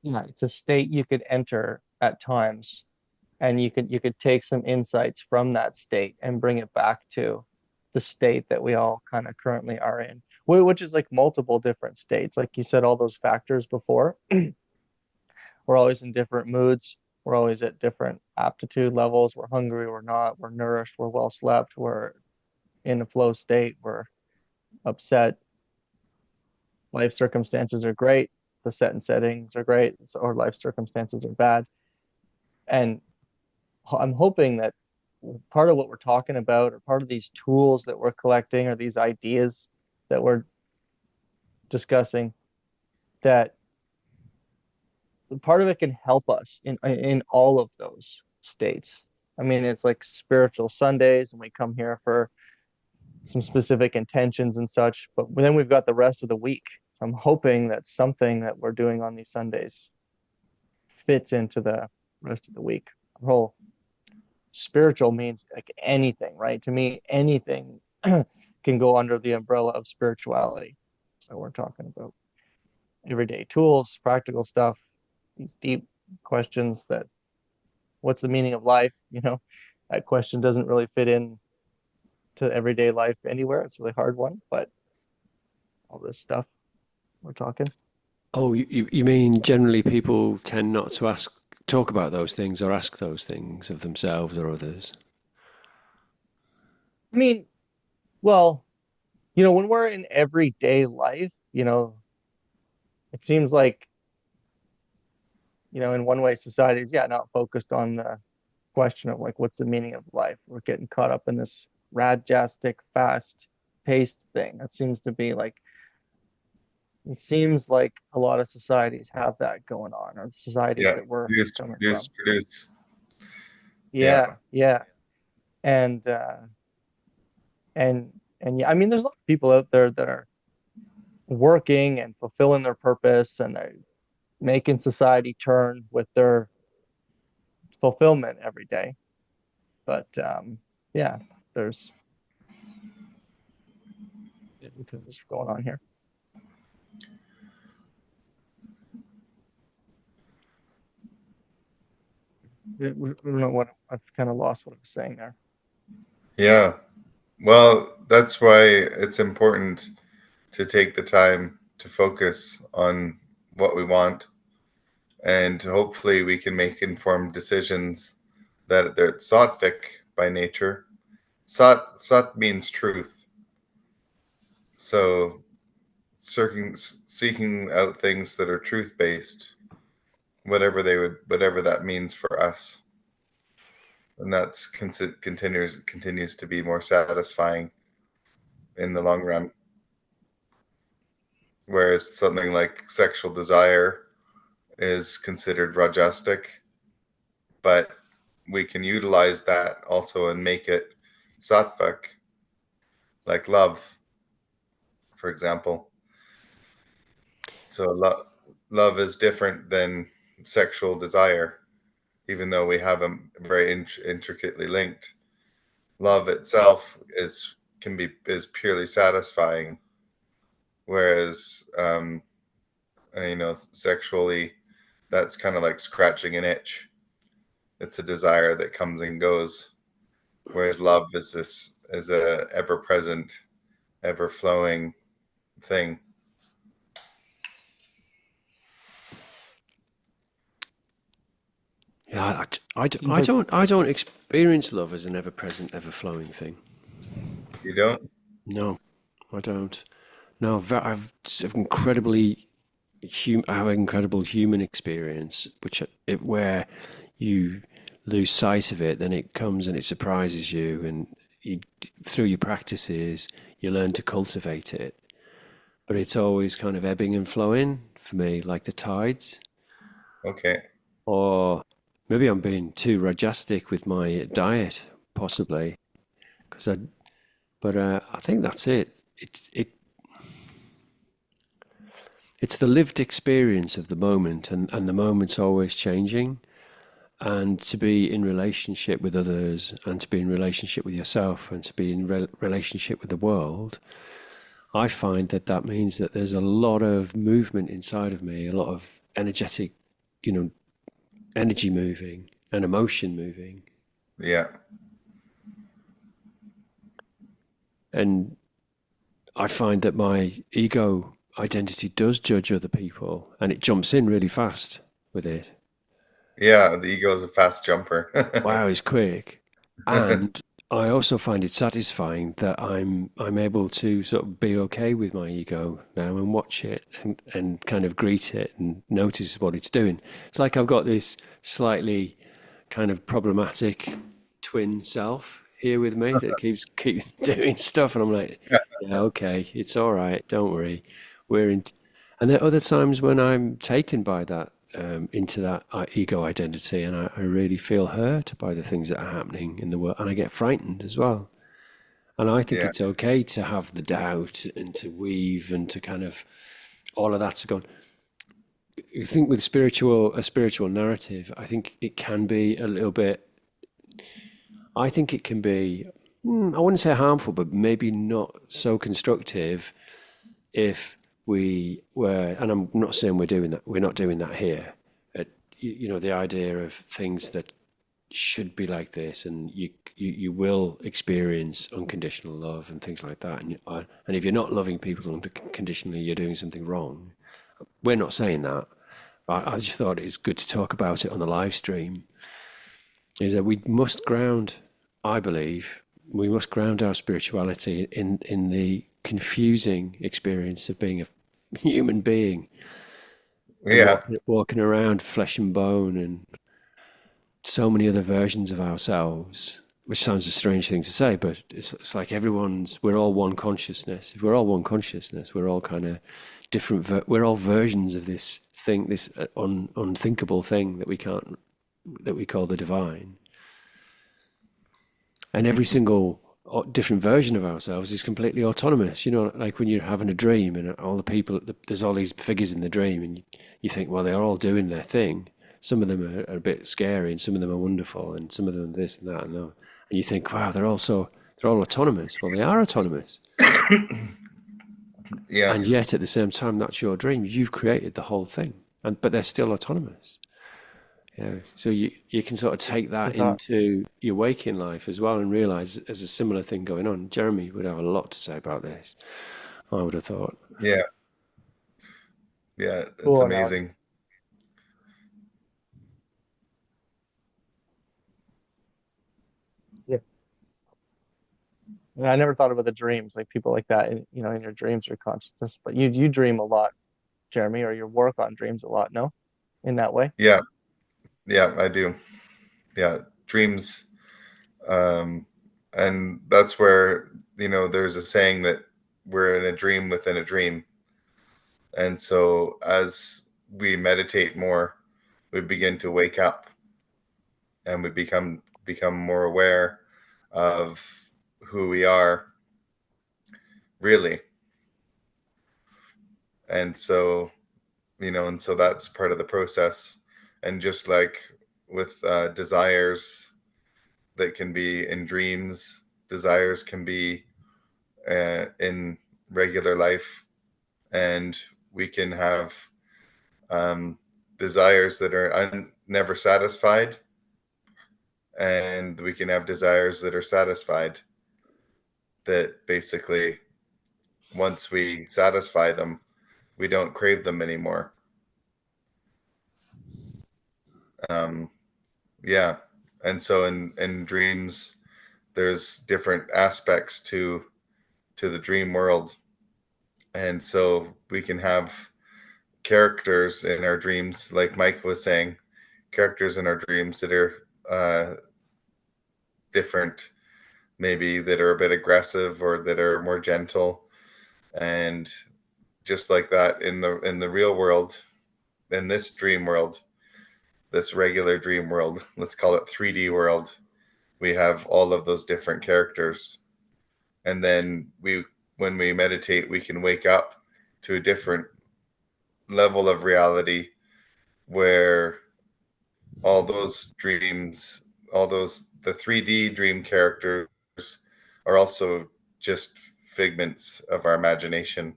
Yeah, it's a state you could enter at times, and you could take some insights from that state and bring it back to the state that we all kind of currently are in, which is like multiple different states. Like you said, all those factors before, we're always in different moods. We're always at different aptitude levels. We're hungry, we're not, we're nourished, we're well slept, we're in a flow state, we're upset. Life circumstances are great. The set and settings are great, or life circumstances are bad. And I'm hoping that part of what we're talking about, or part of these tools that we're collecting, or these ideas that we're discussing, that part of it can help us in all of those states. I mean, it's like spiritual Sundays, and we come here for some specific intentions and such, but then we've got the rest of the week. So I'm hoping that something that we're doing on these Sundays fits into the rest of the week. The whole spiritual means like anything, right? To me, anything can go under the umbrella of spirituality. So we're talking about everyday tools, practical stuff, these deep questions that what's the meaning of life? That question doesn't really fit in to everyday life anywhere. It's a really hard one, but all this stuff we're talking. Oh, you mean generally people tend not to talk about those things or ask those things of themselves or others? I mean, well, when we're in everyday life, it seems like, in one way, society is, yeah, not focused on the question of like, what's the meaning of life? We're getting caught up in this Rajasic, fast-paced thing. That seems to be like, it seems like a lot of societies have that going on, or the societies Yeah. that we're Produce, coming produce, from. produce. Yeah, Yeah. yeah. And and yeah, I mean, there's a lot of people out there that are working and fulfilling their purpose, and they're making society turn with their fulfillment every day. But yeah, there's what's going on here. I don't know what I've kind of lost what I was saying there. Yeah. Well, that's why it's important to take the time to focus on what we want, and hopefully we can make informed decisions that they're sattvic by nature. Sat means truth. So seeking out things that are truth based, whatever that means for us, and that's continues to be more satisfying in the long run. Whereas something like sexual desire is considered Rajasic, but we can utilize that also and make it Sattvic, like love, for example. So love is different than sexual desire, even though we have them very intricately linked. Love itself is purely satisfying, whereas sexually, that's kind of like scratching an itch. It's a desire that comes and goes, whereas love is a ever present, ever flowing thing. Yeah, Seems like I don't experience love as an ever-present, ever-flowing thing. You don't? No, I don't. No, I've incredibly I have an incredible human experience, where you lose sight of it, then it comes and it surprises you, and through your practices, you learn to cultivate it. But it's always kind of ebbing and flowing for me, like the tides. Okay. Or maybe I'm being too rajastic with my diet, possibly, because I think that's it. It's the lived experience of the moment, and the moment's always changing. And to be in relationship with others, and to be in relationship with yourself, and to be in relationship with the world, I find that that means that there's a lot of movement inside of me, a lot of energetic, you know, energy moving and emotion moving. Yeah. And I find that my ego identity does judge other people, and it jumps in really fast with it. Yeah, the ego is a fast jumper. Wow, it's quick. And I also find it satisfying that I'm able to sort of be okay with my ego now and watch it and kind of greet it and notice what it's doing. It's like I've got this slightly kind of problematic twin self here with me that keeps doing stuff, and I'm like, yeah, okay, it's all right, don't worry, we're in. And there are other times when I'm taken by that into that ego identity, and I really feel hurt by the things that are happening in the world, and I get frightened as well. And I think Yeah. it's okay to have the doubt and to weave and to kind of all of that to go. I think with a spiritual narrative, I think it can be a little bit. I think it can be. I wouldn't say harmful, but maybe not so constructive if we were. And I'm not saying we're doing that. We're not doing that here. The idea of things that should be like this, and you will experience unconditional love and things like that. And if you're not loving people unconditionally, you're doing something wrong. We're not saying that. I just thought it's good to talk about it on the live stream. Is that we must ground, I believe, we must ground our spirituality in the confusing experience of being a human being and Yeah. walking around flesh and bone and so many other versions of ourselves, which sounds a strange thing to say, but it's like we're all one consciousness. If we're all one consciousness, we're all kind of different, we're all versions of this thing, this unthinkable thing that we call the divine. And every single different version of ourselves is completely autonomous. Like when you're having a dream and all the people, there's all these figures in the dream, and you think, well, they're all doing their thing. Some of them are a bit scary, and some of them are wonderful, and some of them this and that and that. And you think, wow, they're all autonomous. Well, they are autonomous. Yeah. And yet, at the same time, that's your dream. You've created the whole thing, but they're still autonomous. So you can sort of take that Is that into your waking life as well and realize there's a similar thing going on. Jeremy would have a lot to say about this, I would have thought. Yeah, yeah, it's cool analogy? amazing. Yeah. And I never thought about the dreams, like people like that, in your dreams or consciousness. But you dream a lot, Jeremy, or you work on dreams a lot, no? In that way. Yeah, yeah, I do. Yeah, dreams. Um, and that's where, there's a saying that we're in a dream within a dream. And so as we meditate more, we begin to wake up and we become more aware of who we are really. And so, and so that's part of the process. And just like with desires that can be in dreams, desires can be in regular life, and we can have desires that are never satisfied, and we can have desires that are satisfied, that basically once we satisfy them, we don't crave them anymore. um, yeah, and so in dreams there's different aspects to the dream world, and so we can have characters in our dreams, like Mike was saying, characters in our dreams that are different, maybe that are a bit aggressive or that are more gentle. And just like that in the real world, in this dream world, this regular dream world, let's call it 3D world, we have all of those different characters. And then when we meditate, we can wake up to a different level of reality where all those dreams, the 3D dream characters are also just figments of our imagination.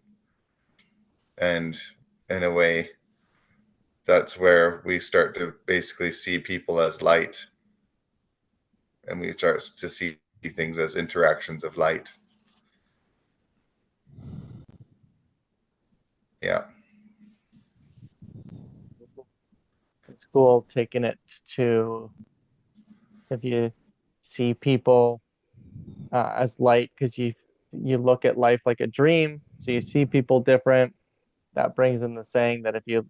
And in a way, that's where we start to basically see people as light, and we start to see things as interactions of light. Yeah. It's cool taking it to if you see people as light because you look at life like a dream, so you see people different. That brings in the saying that if you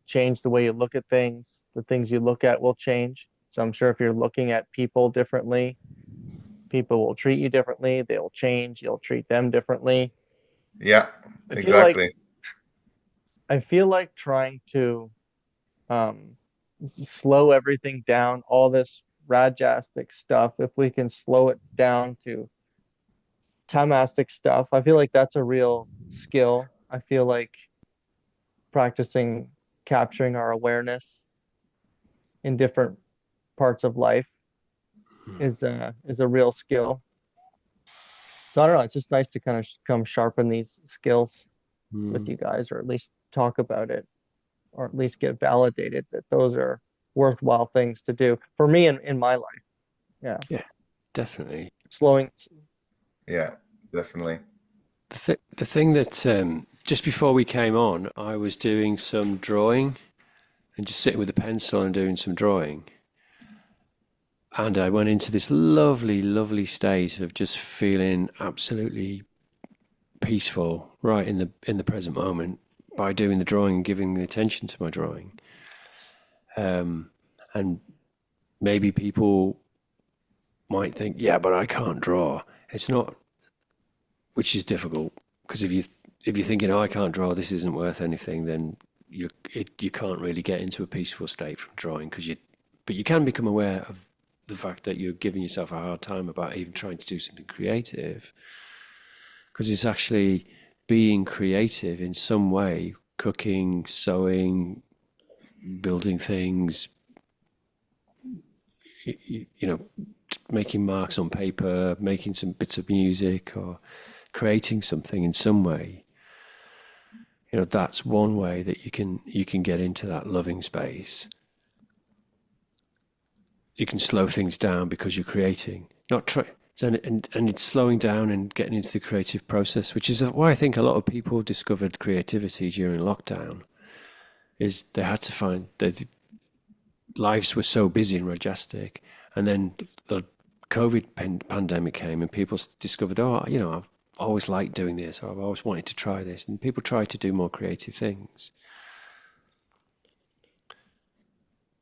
change the way you look at things, the things you look at will change. So I'm sure if you're looking at people differently, people will treat you differently, they'll change, you'll treat them differently. Yeah, I feel like exactly. I feel like trying to um slow everything down, all this Rajasic stuff, if we can slow it down to Tamasic stuff, I feel like that's a real skill. I feel like practicing capturing our awareness in different parts of life is a real skill. So I don't know, it's just nice to kind of come sharpen these skills with Mm. you guys, or at least talk about it, or at least get validated that those are worthwhile things to do for me in my life. Yeah. Yeah, definitely. Slowing. Yeah, definitely. The thing that just before we came on, I was doing some drawing and just sitting with a pencil and doing some drawing. And I went into this lovely, lovely state of just feeling absolutely peaceful right in the present moment by doing the drawing and giving the attention to my drawing. And maybe people might think, yeah, but I can't draw. It's not, which is difficult because if you're thinking, oh, I can't draw, this isn't worth anything, then you can't really get into a peaceful state from drawing but you can become aware of the fact that you're giving yourself a hard time about even trying to do something creative, because it's actually being creative in some way, cooking, sewing, building things, you know, making marks on paper, making some bits of music, or creating something in some way. That's one way that you can get into that loving space. you can slow things down because you're creating, not try. And it's slowing down and getting into the creative process, which is why I think a lot of people discovered creativity during lockdown. Is they had to find their lives were so busy and Rajasic, and then the COVID pandemic came, and people discovered, oh, I've always liked doing this, or I've always wanted to try this, and people try to do more creative things.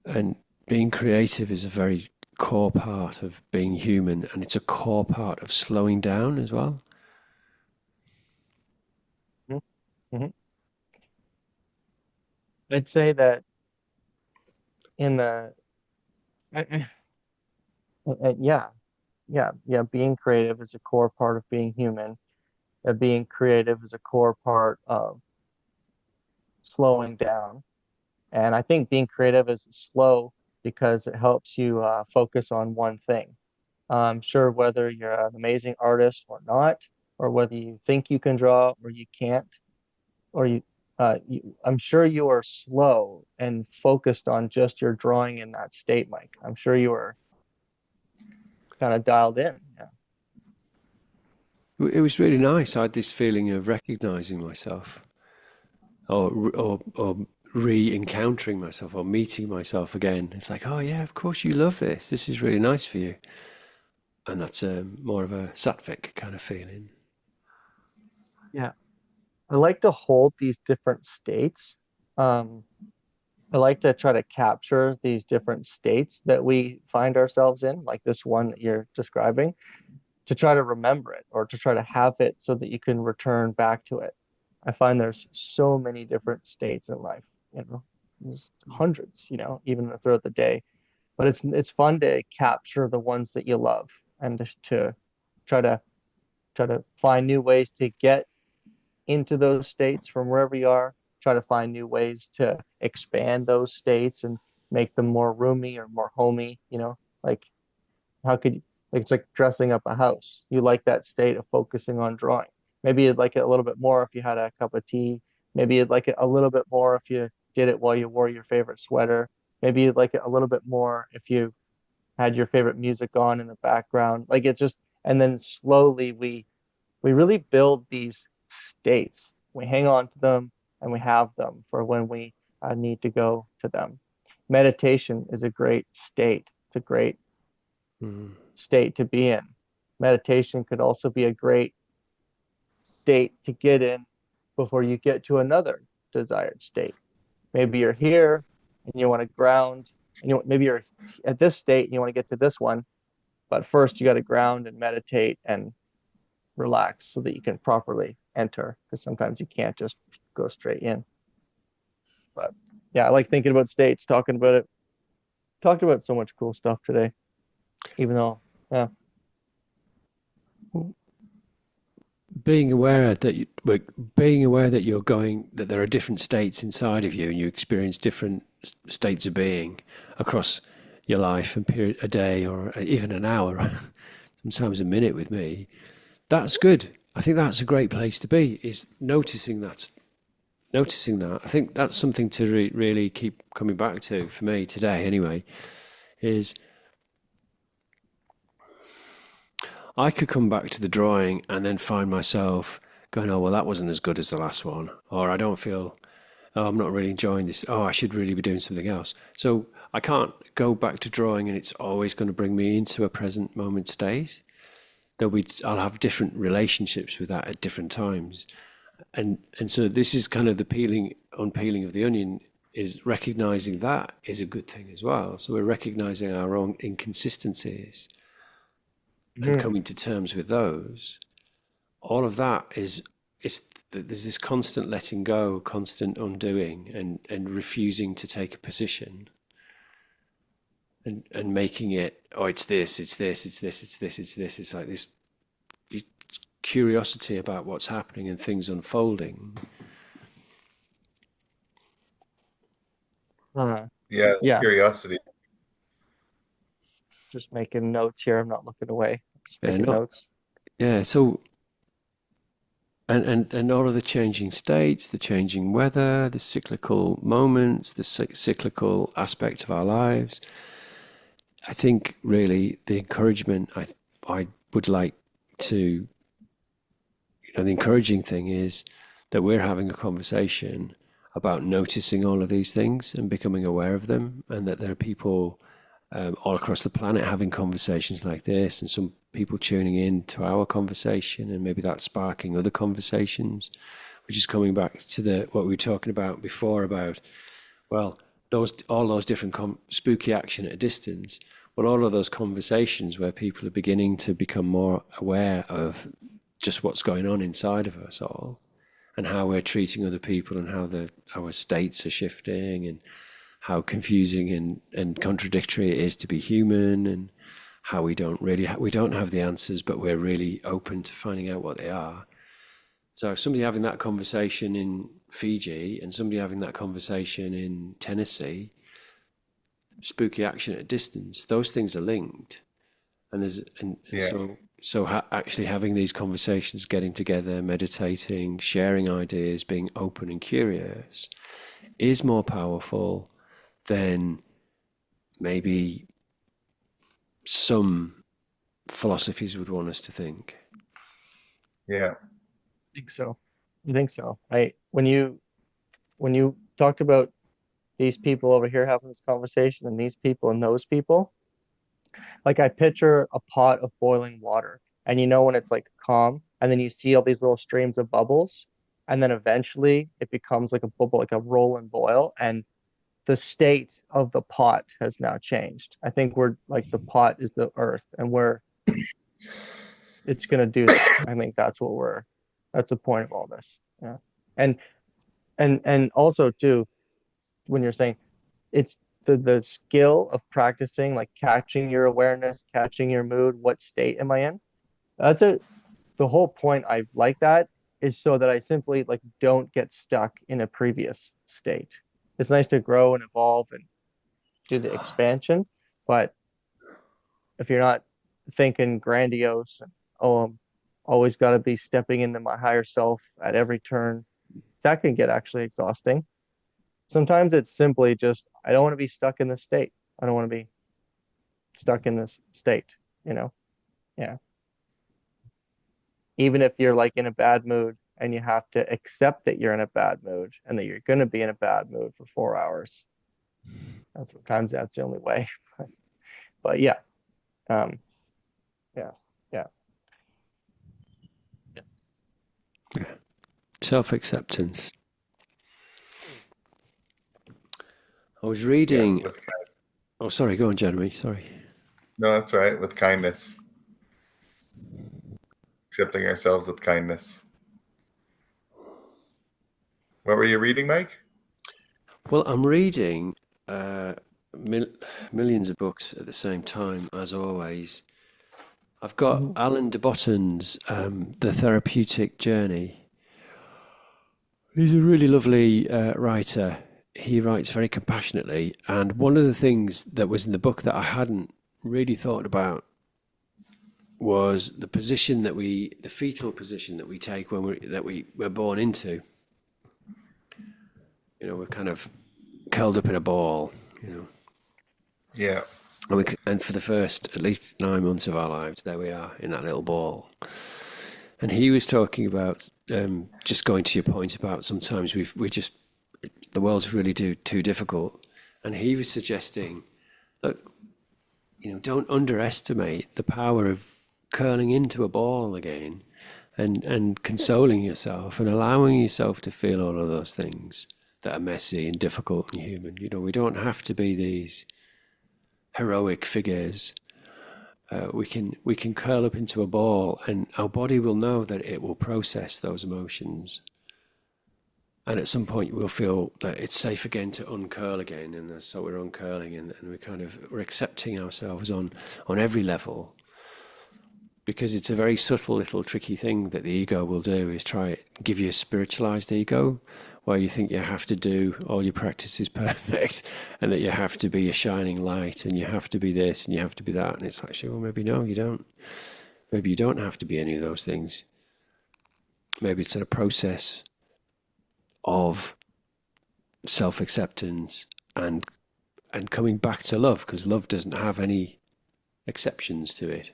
And being creative is a very core part of being human, and it's a core part of slowing down as well. Mm-hmm. I'd say that in the yeah, yeah, being creative is a core part of being human. Being creative is a core part of slowing down. And I think being creative is slow because it helps you focus on one thing. I'm sure whether you're an amazing artist or not, or whether you think you can draw or you can't, or I'm sure you are slow and focused on just your drawing in that state, Mike. I'm sure you are kind of dialed in. Yeah. It was really nice. I had this feeling of recognizing myself, or re-encountering myself, or meeting myself again. It's like, oh yeah, of course you love this. This is really nice for you, and that's more of a sattvic kind of feeling. Yeah. I like to hold these different states. Um, I like to try to capture these different states that we find ourselves in, like this one that you're describing, to try to remember it or to try to have it so that you can return back to it. I find there's so many different states in life, there's hundreds, even throughout the day. But it's fun to capture the ones that you love and just to try to find new ways to get into those states from wherever you are. Try to find new ways to expand those states and make them more roomy or more homey, like how could you, like it's like dressing up a house. You like that state of focusing on drawing. Maybe you'd like it a little bit more if you had a cup of tea. Maybe you'd like it a little bit more if you did it while you wore your favorite sweater. Maybe you'd like it a little bit more if you had your favorite music on in the background. Like it's just, and then slowly we really build these states. We hang on to them and we have them for when we need to go to them. Meditation is a great state. It's a great state to be in. Meditation could also be a great state to get in before you get to another desired state. Maybe you're here and you want to ground, and maybe you're at this state and you want to get to this one, but first you got to ground and meditate and relax so that you can properly enter, because sometimes you can't just go straight in. But yeah, I like thinking about states, talking about it. Talked about so much cool stuff today, even though, yeah. Being aware that you're going, that there are different states inside of you, and you experience different states of being across your life and period, a day or even an hour, sometimes a minute with me. That's good. I think that's a great place to be, is noticing that. I think that's something to really keep coming back to for me today anyway, is I could come back to the drawing and then find myself going, oh, well, that wasn't as good as the last one. Or I don't feel, oh, I'm not really enjoying this. Oh, I should really be doing something else. So I can't go back to drawing and it's always going to bring me into a present moment state. I'll have different relationships with that at different times. And so this is kind of the unpeeling of the onion, is recognizing that is a good thing as well. So we're recognizing our own inconsistencies and coming to terms with those. All of that there's this constant letting go, constant undoing, and refusing to take a position, and making it, oh, it's this, it's this, it's this, it's this, it's this. It's like this curiosity about what's happening and things unfolding. Yeah, curiosity. Just making notes here. I'm not looking away. Just making notes. Yeah. So, and all of the changing states, the changing weather, the cyclical moments, the cyclical aspects of our lives. I think really the encouragement I would like to, the encouraging thing is that we're having a conversation about noticing all of these things and becoming aware of them, and that there are people all across the planet having conversations like this, and some people tuning in to our conversation, and maybe that's sparking other conversations, which is coming back to what we were talking about before about, well, all those different spooky action at a distance, but all of those conversations where people are beginning to become more aware of just what's going on inside of us all, and how we're treating other people, and how our states are shifting, and how confusing and contradictory it is to be human, and how we don't have the answers, but we're really open to finding out what they are. So somebody having that conversation in Fiji and somebody having that conversation in Tennessee, spooky action at a distance, those things are linked. And actually having these conversations, getting together, meditating, sharing ideas, being open and curious is more powerful than maybe some philosophies would want us to think. Yeah. I think so. I think so. When you talked about these people over here having this conversation and these people and those people, like I picture a pot of boiling water, and when it's like calm, and then you see all these little streams of bubbles, and then eventually it becomes like a bubble, like a roll and boil, and the state of the pot has now changed. I think we're like the pot is the earth, and it's gonna do that. I think that's the point of all this. Yeah. And also too, when you're saying it's the skill of practicing, like catching your awareness, catching your mood, what state am I in? That's it. The whole point I like that is so that I simply like don't get stuck in a previous state. It's nice to grow and evolve and do the expansion, but if you're not thinking grandiose and I'm always got to be stepping into my higher self at every turn, that can get actually exhausting. Sometimes it's simply just I don't want to be stuck in this state. I don't want to be stuck in this state, you know? Yeah. Even if you're like in a bad mood and you have to accept that you're in a bad mood and that you're going to be in a bad mood for 4 hours. And sometimes that's the only way. But yeah. Um, yeah. Yeah. Self-acceptance. I was reading. Yeah, oh, sorry. Go on, Jeremy. Sorry. no, that's right. With kindness. Accepting ourselves with kindness. What were you reading, Mike? Well, I'm reading millions of books at the same time, as always. I've got Alan de Botton's The Therapeutic Journey. He's a really lovely writer. He writes very compassionately. And one of the things that was in the book that I hadn't really thought about was the fetal position that we take when we're born into. We're kind of curled up in a ball, Yeah. And for the first at least 9 months of our lives, there we are in that little ball. And he was talking about, just going to your point about sometimes the world's really too difficult. And he was suggesting, look, don't underestimate the power of curling into a ball again and consoling yourself and allowing yourself to feel all of those things that are messy and difficult and human. We don't have to be these heroic figures. We can curl up into a ball, and our body will know that it will process those emotions. And at some point, we'll feel that it's safe again to uncurl again, and so we're uncurling, and we're accepting ourselves on every level. Because it's a very subtle little tricky thing that the ego will do, is try give you a spiritualized ego, where you think you have to do all your practices perfect, and that you have to be a shining light, and you have to be this, and you have to be that. And it's actually, well, maybe no, you don't. Maybe you don't have to be any of those things. Maybe it's a process of self-acceptance and coming back to love, because love doesn't have any exceptions to it.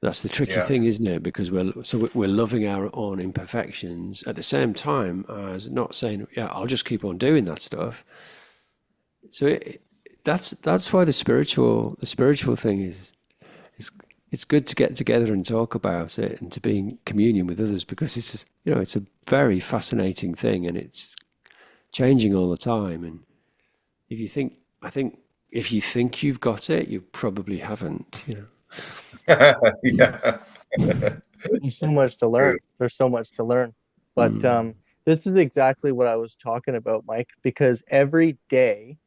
That's the tricky Yeah. thing, isn't it? Because we're loving our own imperfections at the same time as not saying, yeah, I'll just keep on doing that stuff. So that's why the spiritual thing is it's good to get together and talk about it and to be in communion with others, because it's a very fascinating thing, and it's changing all the time. And I think if you think you've got it, you probably haven't. Yeah. There's so much to True. learn. There's so much to learn. But this is exactly what I was talking about, Mike, because every day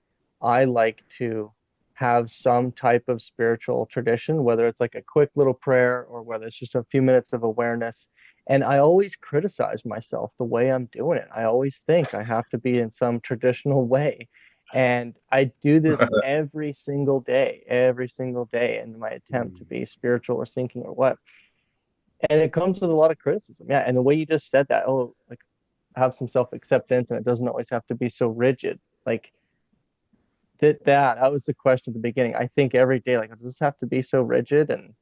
I like to have some type of spiritual tradition, whether it's like a quick little prayer or whether it's just a few minutes of awareness. And I always criticize myself the way I'm doing it. I always think I have to be in some traditional way. And I do this every single day in my attempt to be spiritual or thinking or what. And it comes with a lot of criticism. Yeah. And the way you just said that, oh, like have some self-acceptance and it doesn't always have to be so rigid. Like that was the question at the beginning. I think every day, like, does this have to be so rigid? And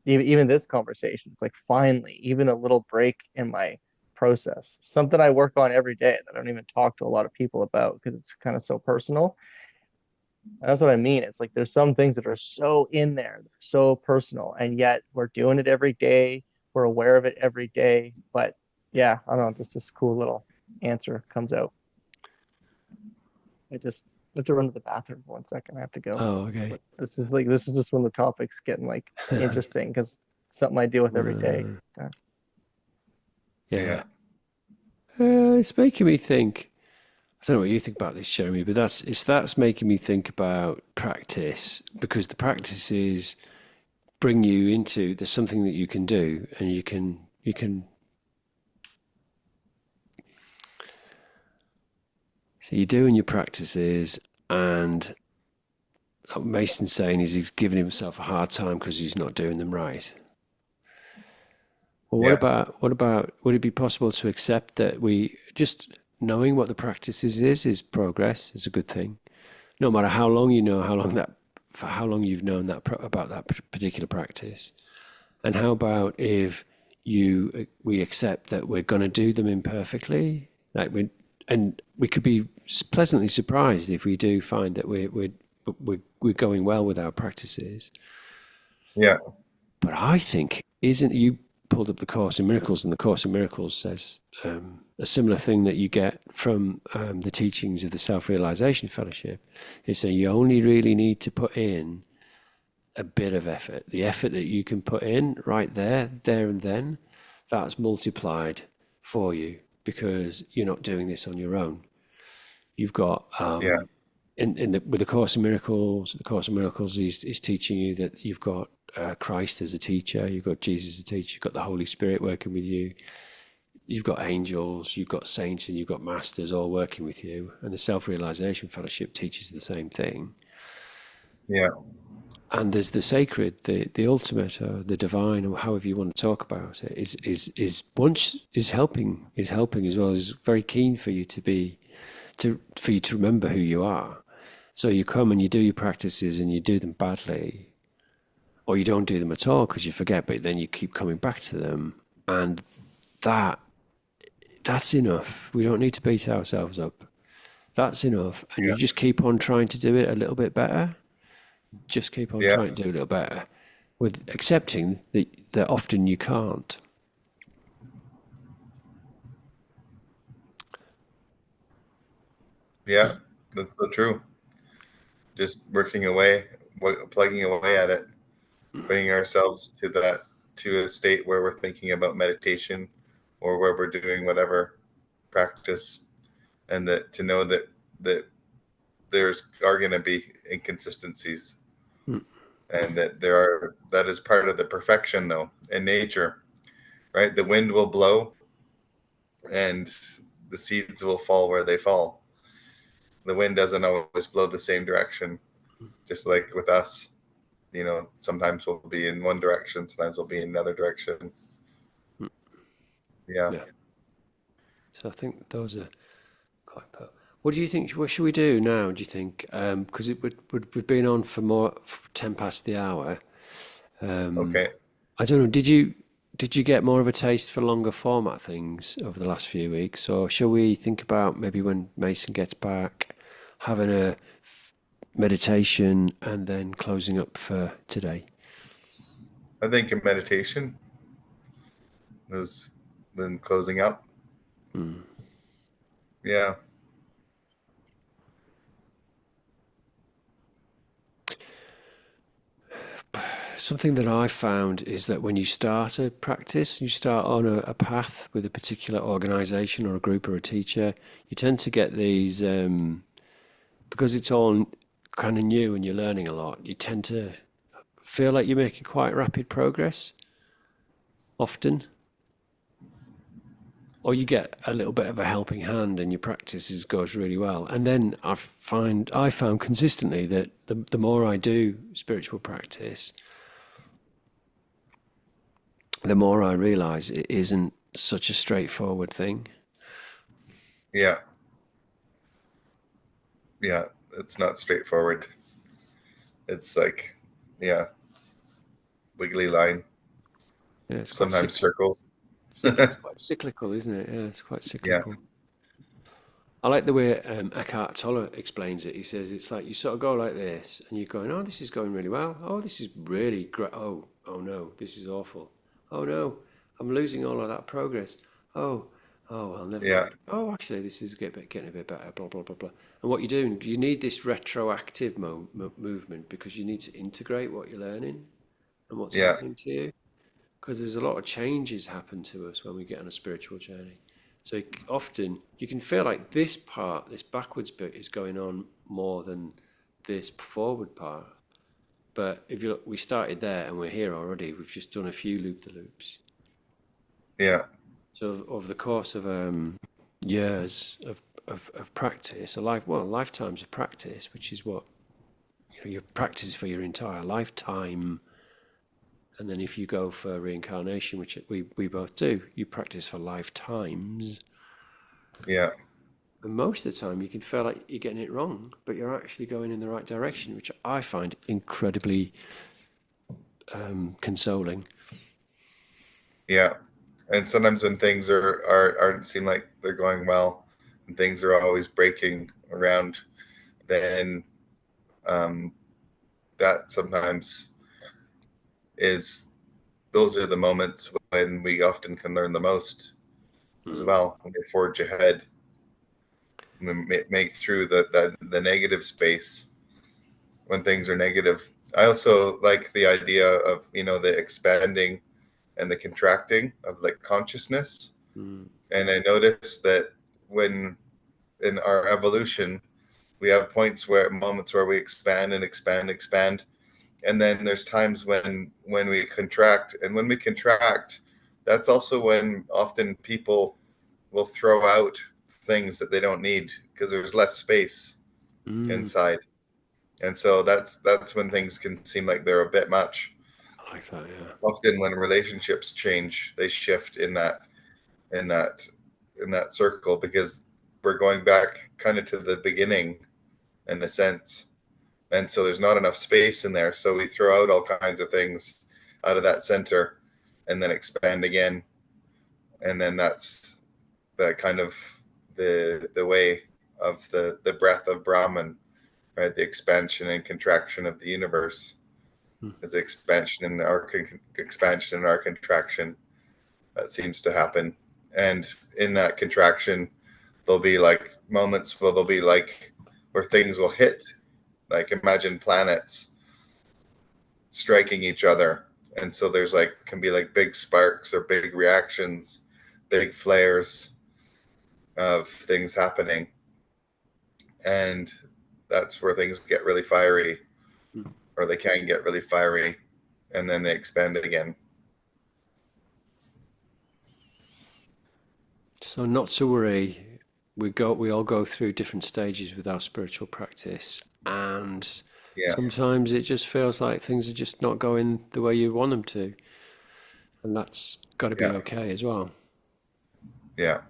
even this conversation, it's like finally, even a little break in my process, something I work on every day that I don't even talk to a lot of people about because it's kind of so personal. And that's what I mean. It's like there's some things that are so in there, they're so personal, and yet we're doing it every day. We're aware of it every day. But yeah, I don't know, just this cool little answer comes out. I just have to run to the bathroom for 1 second. I have to go. Oh, okay. But this is just when the topic's getting like interesting because something I deal with every day. Yeah. Yeah. It's making me think. I don't know what you think about this, Jeremy, but that's making me think about practice, because the practices bring you into there's something that you can do, and you can. So you're doing your practices, and what Mason's saying is he's giving himself a hard time because he's not doing them right. Well, Yeah. would it be possible to accept that we just knowing what the practices is progress, is a good thing, no matter how long you know how long that for how long you've known about that particular practice. And how about if we accept that we're going to do them imperfectly, and we could be pleasantly surprised if we do find that we're going well with our practices. Yeah. But I think, isn't you pulled up the Course in Miracles, and the Course in Miracles says a similar thing that you get from the teachings of the Self-Realization Fellowship. It's that you only really need to put in a bit of effort. The effort that you can put in right there and then, that's multiplied for you, because you're not doing this on your own. You've got Yeah. with the Course in Miracles, is teaching you that you've got Christ as a teacher, you've got Jesus as a teacher, you've got the Holy Spirit working with you, you've got angels, you've got saints, and you've got masters all working with you. And the Self-Realization Fellowship teaches the same thing. Yeah. And there's the sacred, the ultimate, the divine, or however you want to talk about it, is helping as well. Is very keen for you for you to remember who you are. So you come and you do your practices and you do them badly, or you don't do them at all because you forget, but then you keep coming back to them, and that's enough. We don't need to beat ourselves up. That's enough, and Yeah. you just keep on trying to do it a little bit better. Just keep on Yeah. trying to do a little better, with accepting that often you can't. Yeah. That's so true. Just working away, plugging away at it, bringing ourselves to a state where we're thinking about meditation or where we're doing whatever practice, and that to know that there's are going to be inconsistencies, and that is part of the perfection though in nature, right? The wind will blow and the seeds will fall where they fall. The wind doesn't always blow the same direction, just like with us. Sometimes we'll be in one direction, sometimes we'll be in another direction. Yeah. Yeah. So I think those are quite. What do you think? What should we do now? Do you think? Because we've been on for more 10 past the hour. Um, Okay. I don't know. Did you get more of a taste for longer format things over the last few weeks, or shall we think about maybe when Mason gets back, having a meditation and then closing up for today? I think a meditation is then closing up. Hmm. Yeah. Something that I found is that when you start a practice, you start on a path with a particular organization or a group or a teacher, you tend to get these, because it's all kind of new and you're learning a lot, you tend to feel like you're making quite rapid progress often, or you get a little bit of a helping hand and your practices goes really well. And then I found consistently that the more I do spiritual practice, the more I realize it isn't such a straightforward thing. Yeah. Yeah. It's not straightforward. It's like, yeah, wiggly line, Yeah, it's quite sometimes circles. it's quite cyclical, isn't it? Yeah, it's quite Yeah. cyclical. I like the way Eckhart Tolle explains it. He says it's like you sort of go like this, and you're going, "Oh, this is going really well. Oh, this is really great. Oh, oh no, this is awful. Oh no, I'm losing all of that progress. Oh, oh well, never Yeah. mind. Oh, actually, this is getting a bit better. Blah blah blah blah." And what you're doing, you need this retroactive movement because you need to integrate what you're learning and what's Yeah. happening to you. Because there's a lot of changes happen to us when we get on a spiritual journey. So often you can feel like this part, this backwards bit, is going on more than this forward part. But if you look, we started there and we're here already. We've just done a few loop-the-loops. Yeah. So over the course of years of practice, lifetimes of practice, which is what your practice for your entire lifetime. And then if you go for reincarnation, which we both do, you practice for lifetimes. Yeah. And most of the time you can feel like you're getting it wrong, but you're actually going in the right direction, which I find incredibly consoling. Yeah. And sometimes when things aren't seem like they're going well and things are always breaking around, then um, that sometimes is those are the moments when we often can learn the most as Mm. well. When we forge ahead, we make through the negative space when things are negative. I also like the idea of the expanding and the contracting of like consciousness. Mm. And I noticed that when in our evolution we have moments where we expand and expand, and then there's times when we contract, and when we contract, that's also when often people will throw out things that they don't need because there's less space Mm. inside. And so that's when things can seem like they're a bit much. I like that, yeah. Often when relationships change, they shift in that in that circle because we're going back kind of to the beginning in a sense. And so there's not enough space in there. So we throw out all kinds of things out of that center and then expand again. And then that's the kind of the way of the breath of Brahman, right? The expansion and contraction of the universe Mm. is expansion and our contraction that seems to happen. And in that contraction, there'll be like moments where there'll be like where things will hit. Like imagine planets striking each other. And so there's like can be like big sparks or big reactions, big flares of things happening. And that's where things get really fiery, Mm. or they can get really fiery, and then they expand again. So not to worry, we all go through different stages with our spiritual practice, and Yeah, sometimes it just feels like things are just not going the way you want them to, and that's got to be yeah, okay as well. yeah.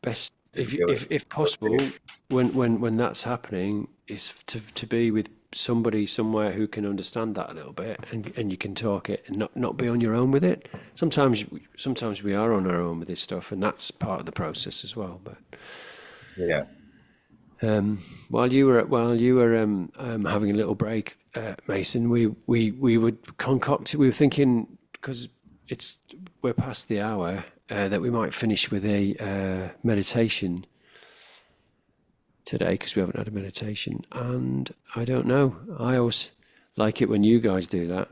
Best to feel it. if possible, when that's happening, is to be with somebody somewhere who can understand that a little bit, and you can talk it and not be on your own with it. Sometimes we are on our own with this stuff, and that's part of the process as well. But Yeah. while you were having a little break, Mason, we would concoct. We were thinking, because we're past the hour, that we might finish with a meditation today, because we haven't had a meditation. And I don't know. I always like it when you guys do that,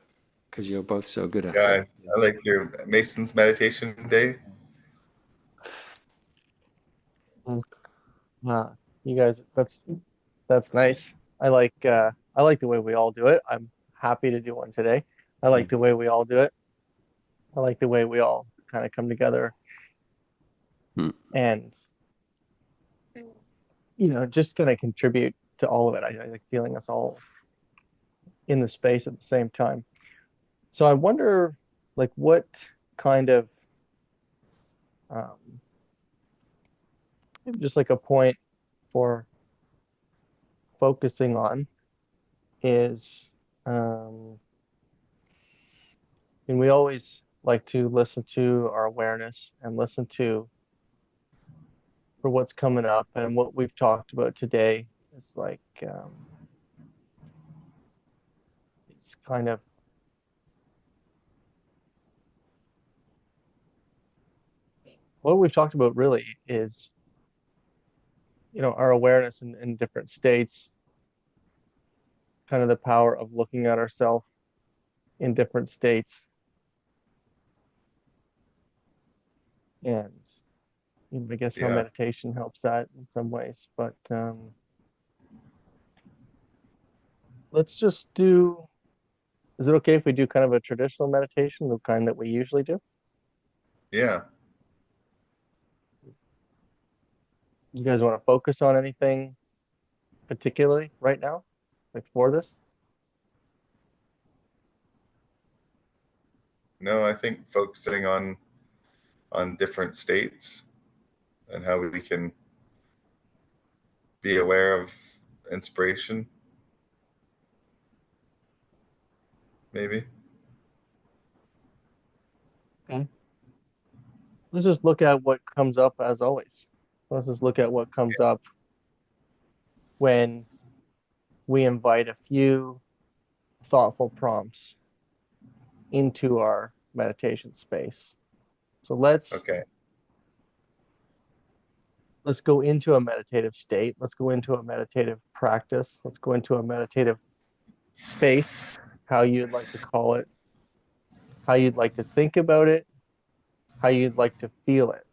because you're both so good at Yeah, it. I like your Mason's meditation day. You guys, that's nice. I like the way we all do it. I'm happy to do one today. I like the way we all do it. I like the way we all kind of come together Hmm. and just kind of contribute to all of it. I like feeling us all in the space at the same time. So I wonder, like, what kind of um, just like a point for focusing on is, and we always like to listen to our awareness and listen to for what's coming up, and what we've talked about today is like it's kind of what we've talked about really is our awareness in different states, kind of the power of looking at ourselves in different states, and I guess how Yeah. meditation helps that in some ways. But let's just do, is it okay if we do kind of a traditional meditation, the kind that we usually do? Yeah. You guys want to focus on anything particularly right now, like for this? No, I think focusing on different states and how we can be aware of inspiration, maybe. Okay. Let's just look at what comes up as always. Let's just look at what comes up when we invite a few thoughtful prompts into our meditation space. So Okay. let's go into a meditative state. Let's go into a meditative practice. Let's go into a meditative space, how you'd like to call it, how you'd like to think about it, how you'd like to feel it.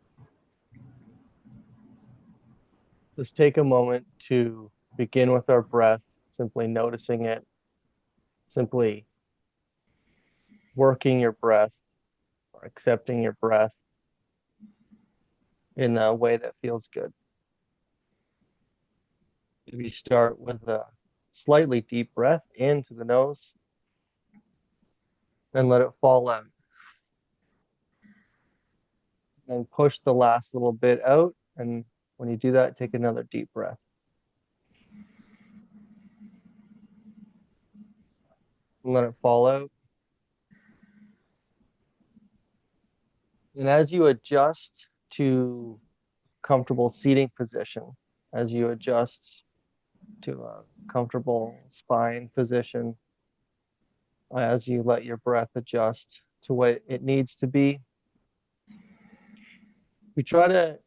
Let's take a moment to begin with our breath, simply noticing it, simply working your breath or accepting your breath in a way that feels good. Maybe start with a slightly deep breath into the nose and let it fall out. And push the last little bit out. And when you do that, take another deep breath. And let it fall out. And as you adjust to comfortable seating position, as you adjust to a comfortable spine position, as you let your breath adjust to what it needs to be, we try to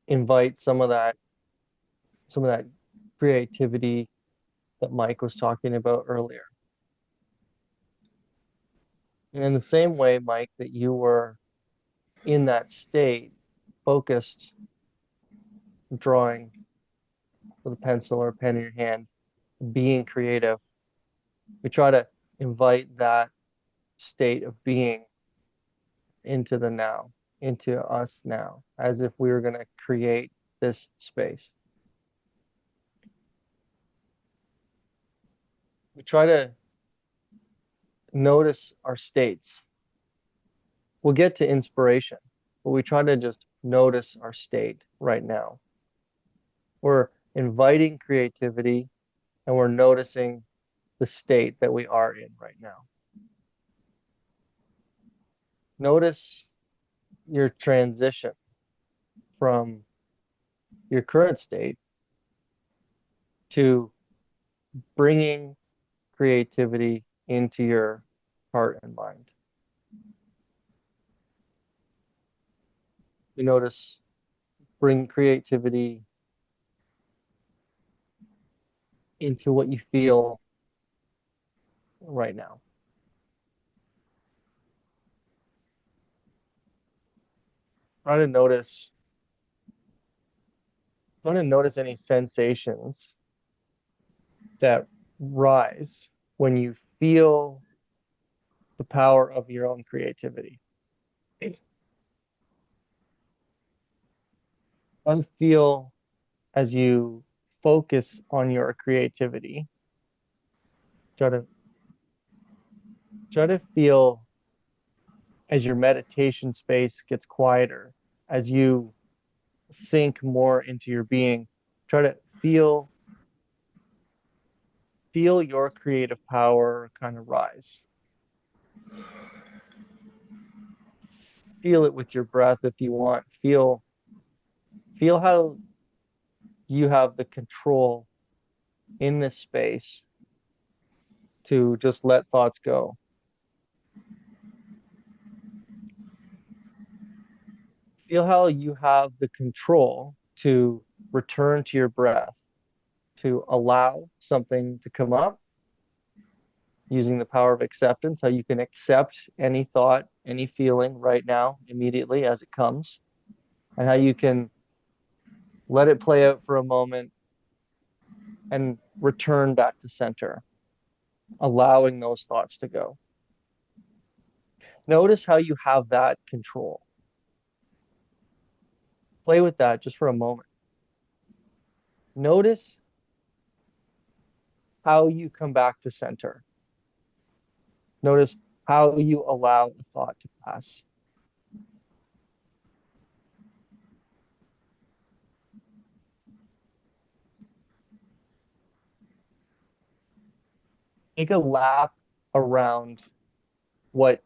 invite some of that creativity that Mike was talking about earlier. And in the same way, Mike, that you were in that state, focused, drawing with a pencil or a pen in your hand, being creative, we try to invite that state of being into the now, into us now, as if we were going to create this space. We try to notice our states. We'll get to inspiration, but we try to just notice our state right now. We're inviting creativity and we're noticing the state that we are in right now. Notice your transition from your current state to bringing creativity into your heart and mind. You notice bring creativity into what you feel right now. Try to notice, any sensations that rise when you feel the power of your own creativity. And feel as you focus on your creativity. Try to feel as your meditation space gets quieter, as you sink more into your being. Try to feel your creative power kind of rise. Feel it with your breath if you want. Feel how you have the control in this space to just let thoughts go. Feel how you have the control to return to your breath, to allow something to come up using the power of acceptance, how you can accept any thought, any feeling right now, immediately as it comes, and how you can let it play out for a moment and return back to center, allowing those thoughts to go. Notice how you have that control. Play with that just for a moment. Notice how you come back to center. Notice how you allow a thought to pass. Take a lap around what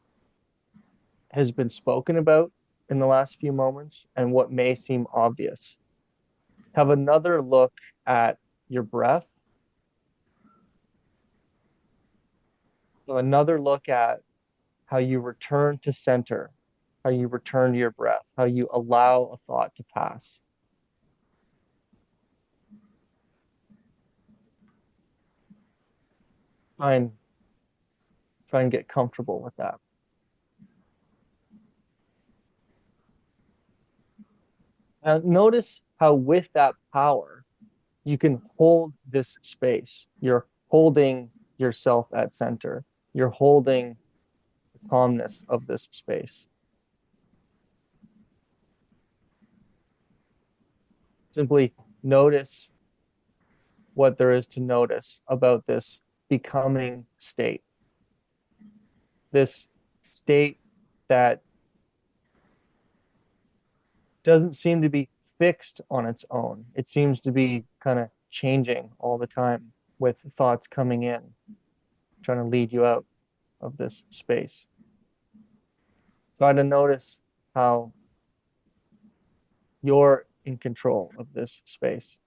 has been spoken about in the last few moments and what may seem obvious. Have another look at your breath. So another look at how you return to center, how you return to your breath, how you allow a thought to pass. Try and get comfortable with that. Now, notice how with that power, you can hold this space. You're holding yourself at center. You're holding the calmness of this space. Simply notice what there is to notice about this becoming state. This state that doesn't seem to be fixed on its own. It seems to be kind of changing all the time with thoughts coming in, trying to lead you out of this space. Try to notice how you're in control of this space.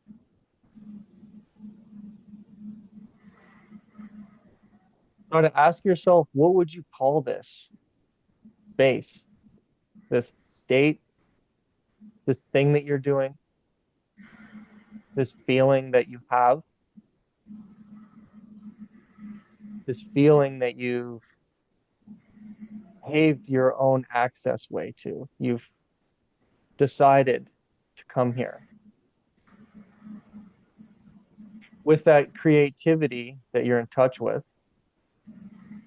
Try to ask yourself, what would you call this space, this state, this thing that you're doing, this feeling that you have, this feeling that you've paved your own access way to. You've decided to come here. With that creativity that you're in touch with,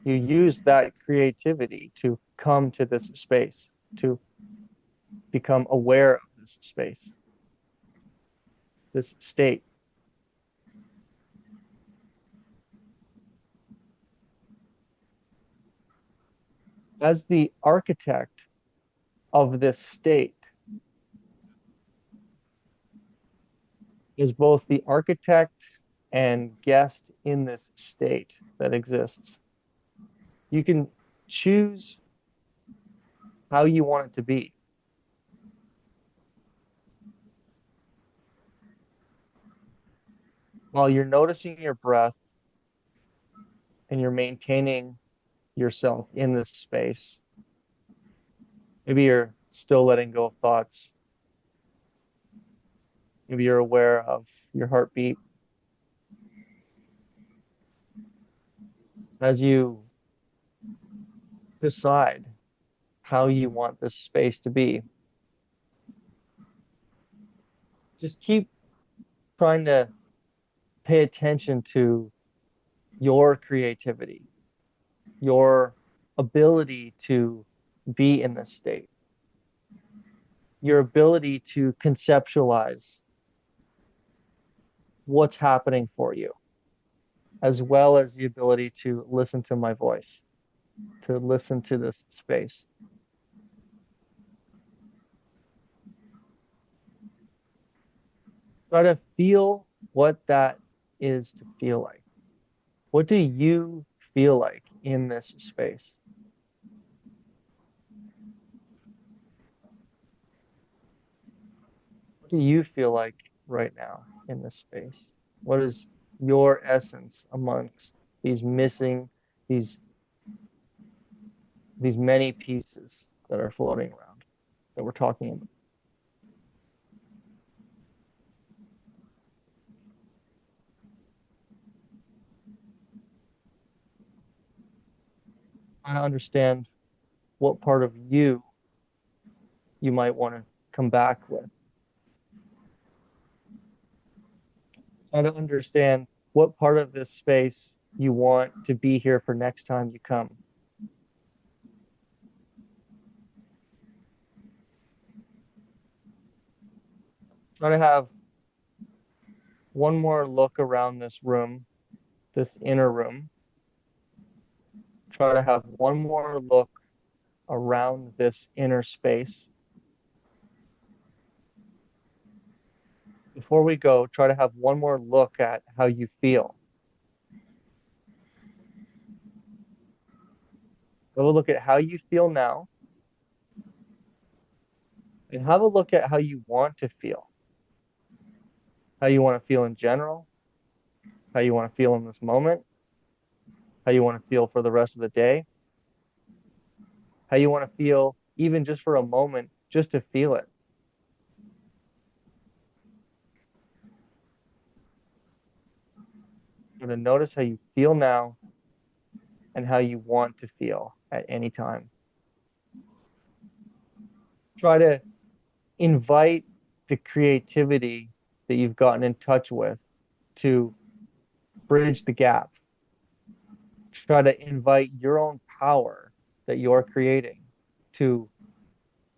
you use that creativity to come to this space, to become aware of this space, this state. As the architect of this state, is both the architect and guest in this state that exists. You can choose how you want it to be. While you're noticing your breath and you're maintaining yourself in this space, maybe you're still letting go of thoughts. Maybe you're aware of your heartbeat. As you decide how you want this space to be, just keep trying to pay attention to your creativity, your ability to be in this state, your ability to conceptualize what's happening for you, as well as the ability to listen to my voice, to listen to this space. Try to feel what that is to feel like. What do you feel like in this space? What do you feel like right now in this space? What is your essence amongst these missing, these these many pieces that are floating around that we're talking about? Trying to understand what part of you might want to come back with. Try to understand what part of this space you want to be here for next time you come. Try to have one more look around this room, this inner room. Try to have one more look around this inner space. Before we go, try to have one more look at how you feel. Have a look at how you feel now, and have a look at how you want to feel. How you want to feel in general, how you want to feel in this moment, how you want to feel for the rest of the day, how you want to feel even just for a moment, just to feel it. You're going to notice how you feel now and how you want to feel at any time. Try to invite the creativity that you've gotten in touch with to bridge the gap. Try to invite your own power that you're creating to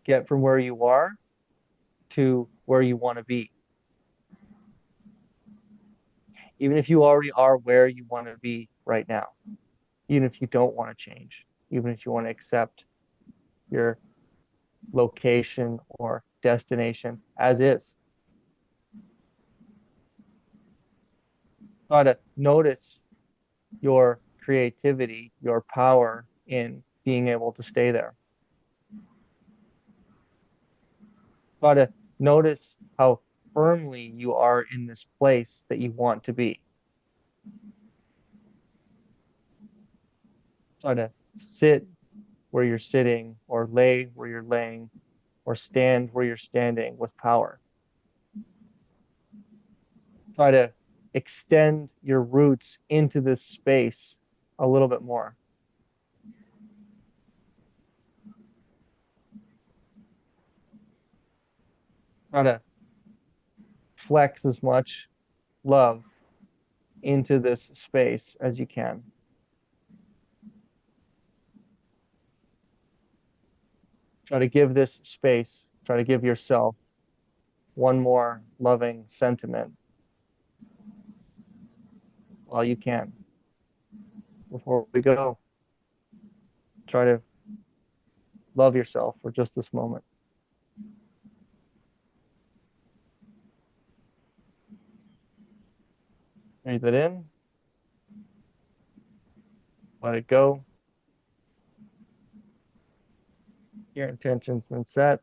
get from where you are to where you want to be. Even if you already are where you want to be right now, even if you don't want to change, even if you want to accept your location or destination as is. Try to notice your creativity, your power in being able to stay there. Try to notice how firmly you are in this place that you want to be. Try to sit where you're sitting, or lay where you're laying, or stand where you're standing with power. Try to extend your roots into this space a little bit more. Try to flex as much love into this space as you can. Try to give this space, try to give yourself one more loving sentiment while you can. Before we go, try to love yourself for just this moment. Breathe it in, let it go. Your intention's been set.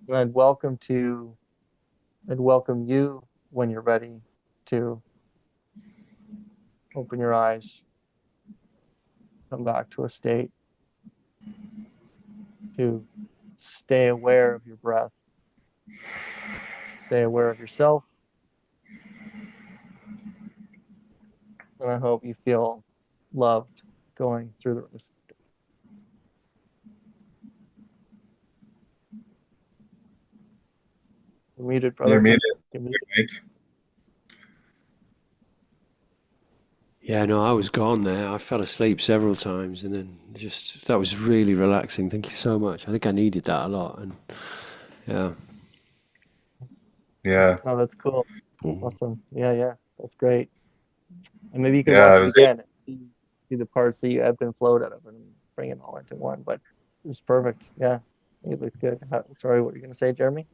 And I'd welcome you when you're ready to open your eyes, come back to a state to stay aware of your breath, stay aware of yourself, and I hope you feel loved going through the rest. You're muted, You're brother. muted, You're muted. Mike. Yeah, no, I was gone there. I fell asleep several times, and then just that was really relaxing. Thank you so much. I think I needed that a lot, and yeah. Yeah, Oh, that's cool. Awesome. Yeah, yeah. That's great. And maybe you could yeah. watch I it was again and see the parts that you ebbed and flowed out of and bring it all into one. But it was perfect. Yeah. It looked good. Sorry, what were you gonna say, Jeremy?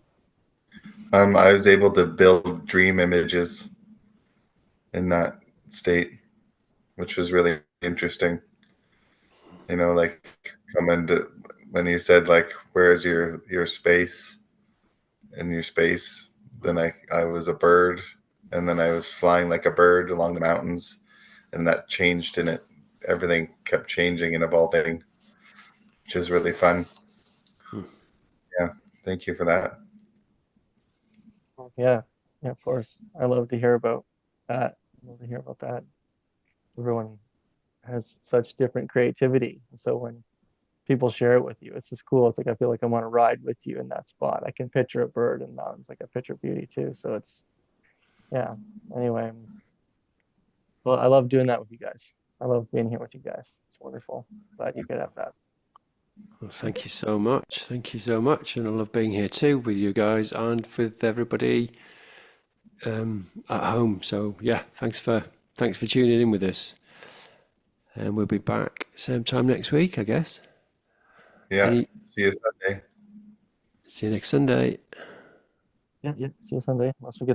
I was able to build dream images in that state, which was really interesting. Like coming to when you said like, "Where's your space?" and your space, then I was a bird, and then I was flying like a bird along the mountains, and that changed in it. Everything kept changing and evolving, which is really fun. Yeah, thank you for that. Yeah. Yeah, of course. I love to hear about that. I love to hear about that. Everyone has such different creativity. And so when people share it with you, it's just cool. It's like I feel like I want to ride with you in that spot. I can picture a bird in mountains, like I picture beauty too. So it's yeah. Anyway, well, I love doing that with you guys. I love being here with you guys. It's wonderful. Glad you could have that. Well, thank you so much. Thank you so much, and I love being here too with you guys and with everybody at home. So yeah, thanks for tuning in with us, and we'll be back same time next week, I guess. Yeah, Any see you Sunday. See you next Sunday. Yeah, yeah. See you Sunday. Unless we get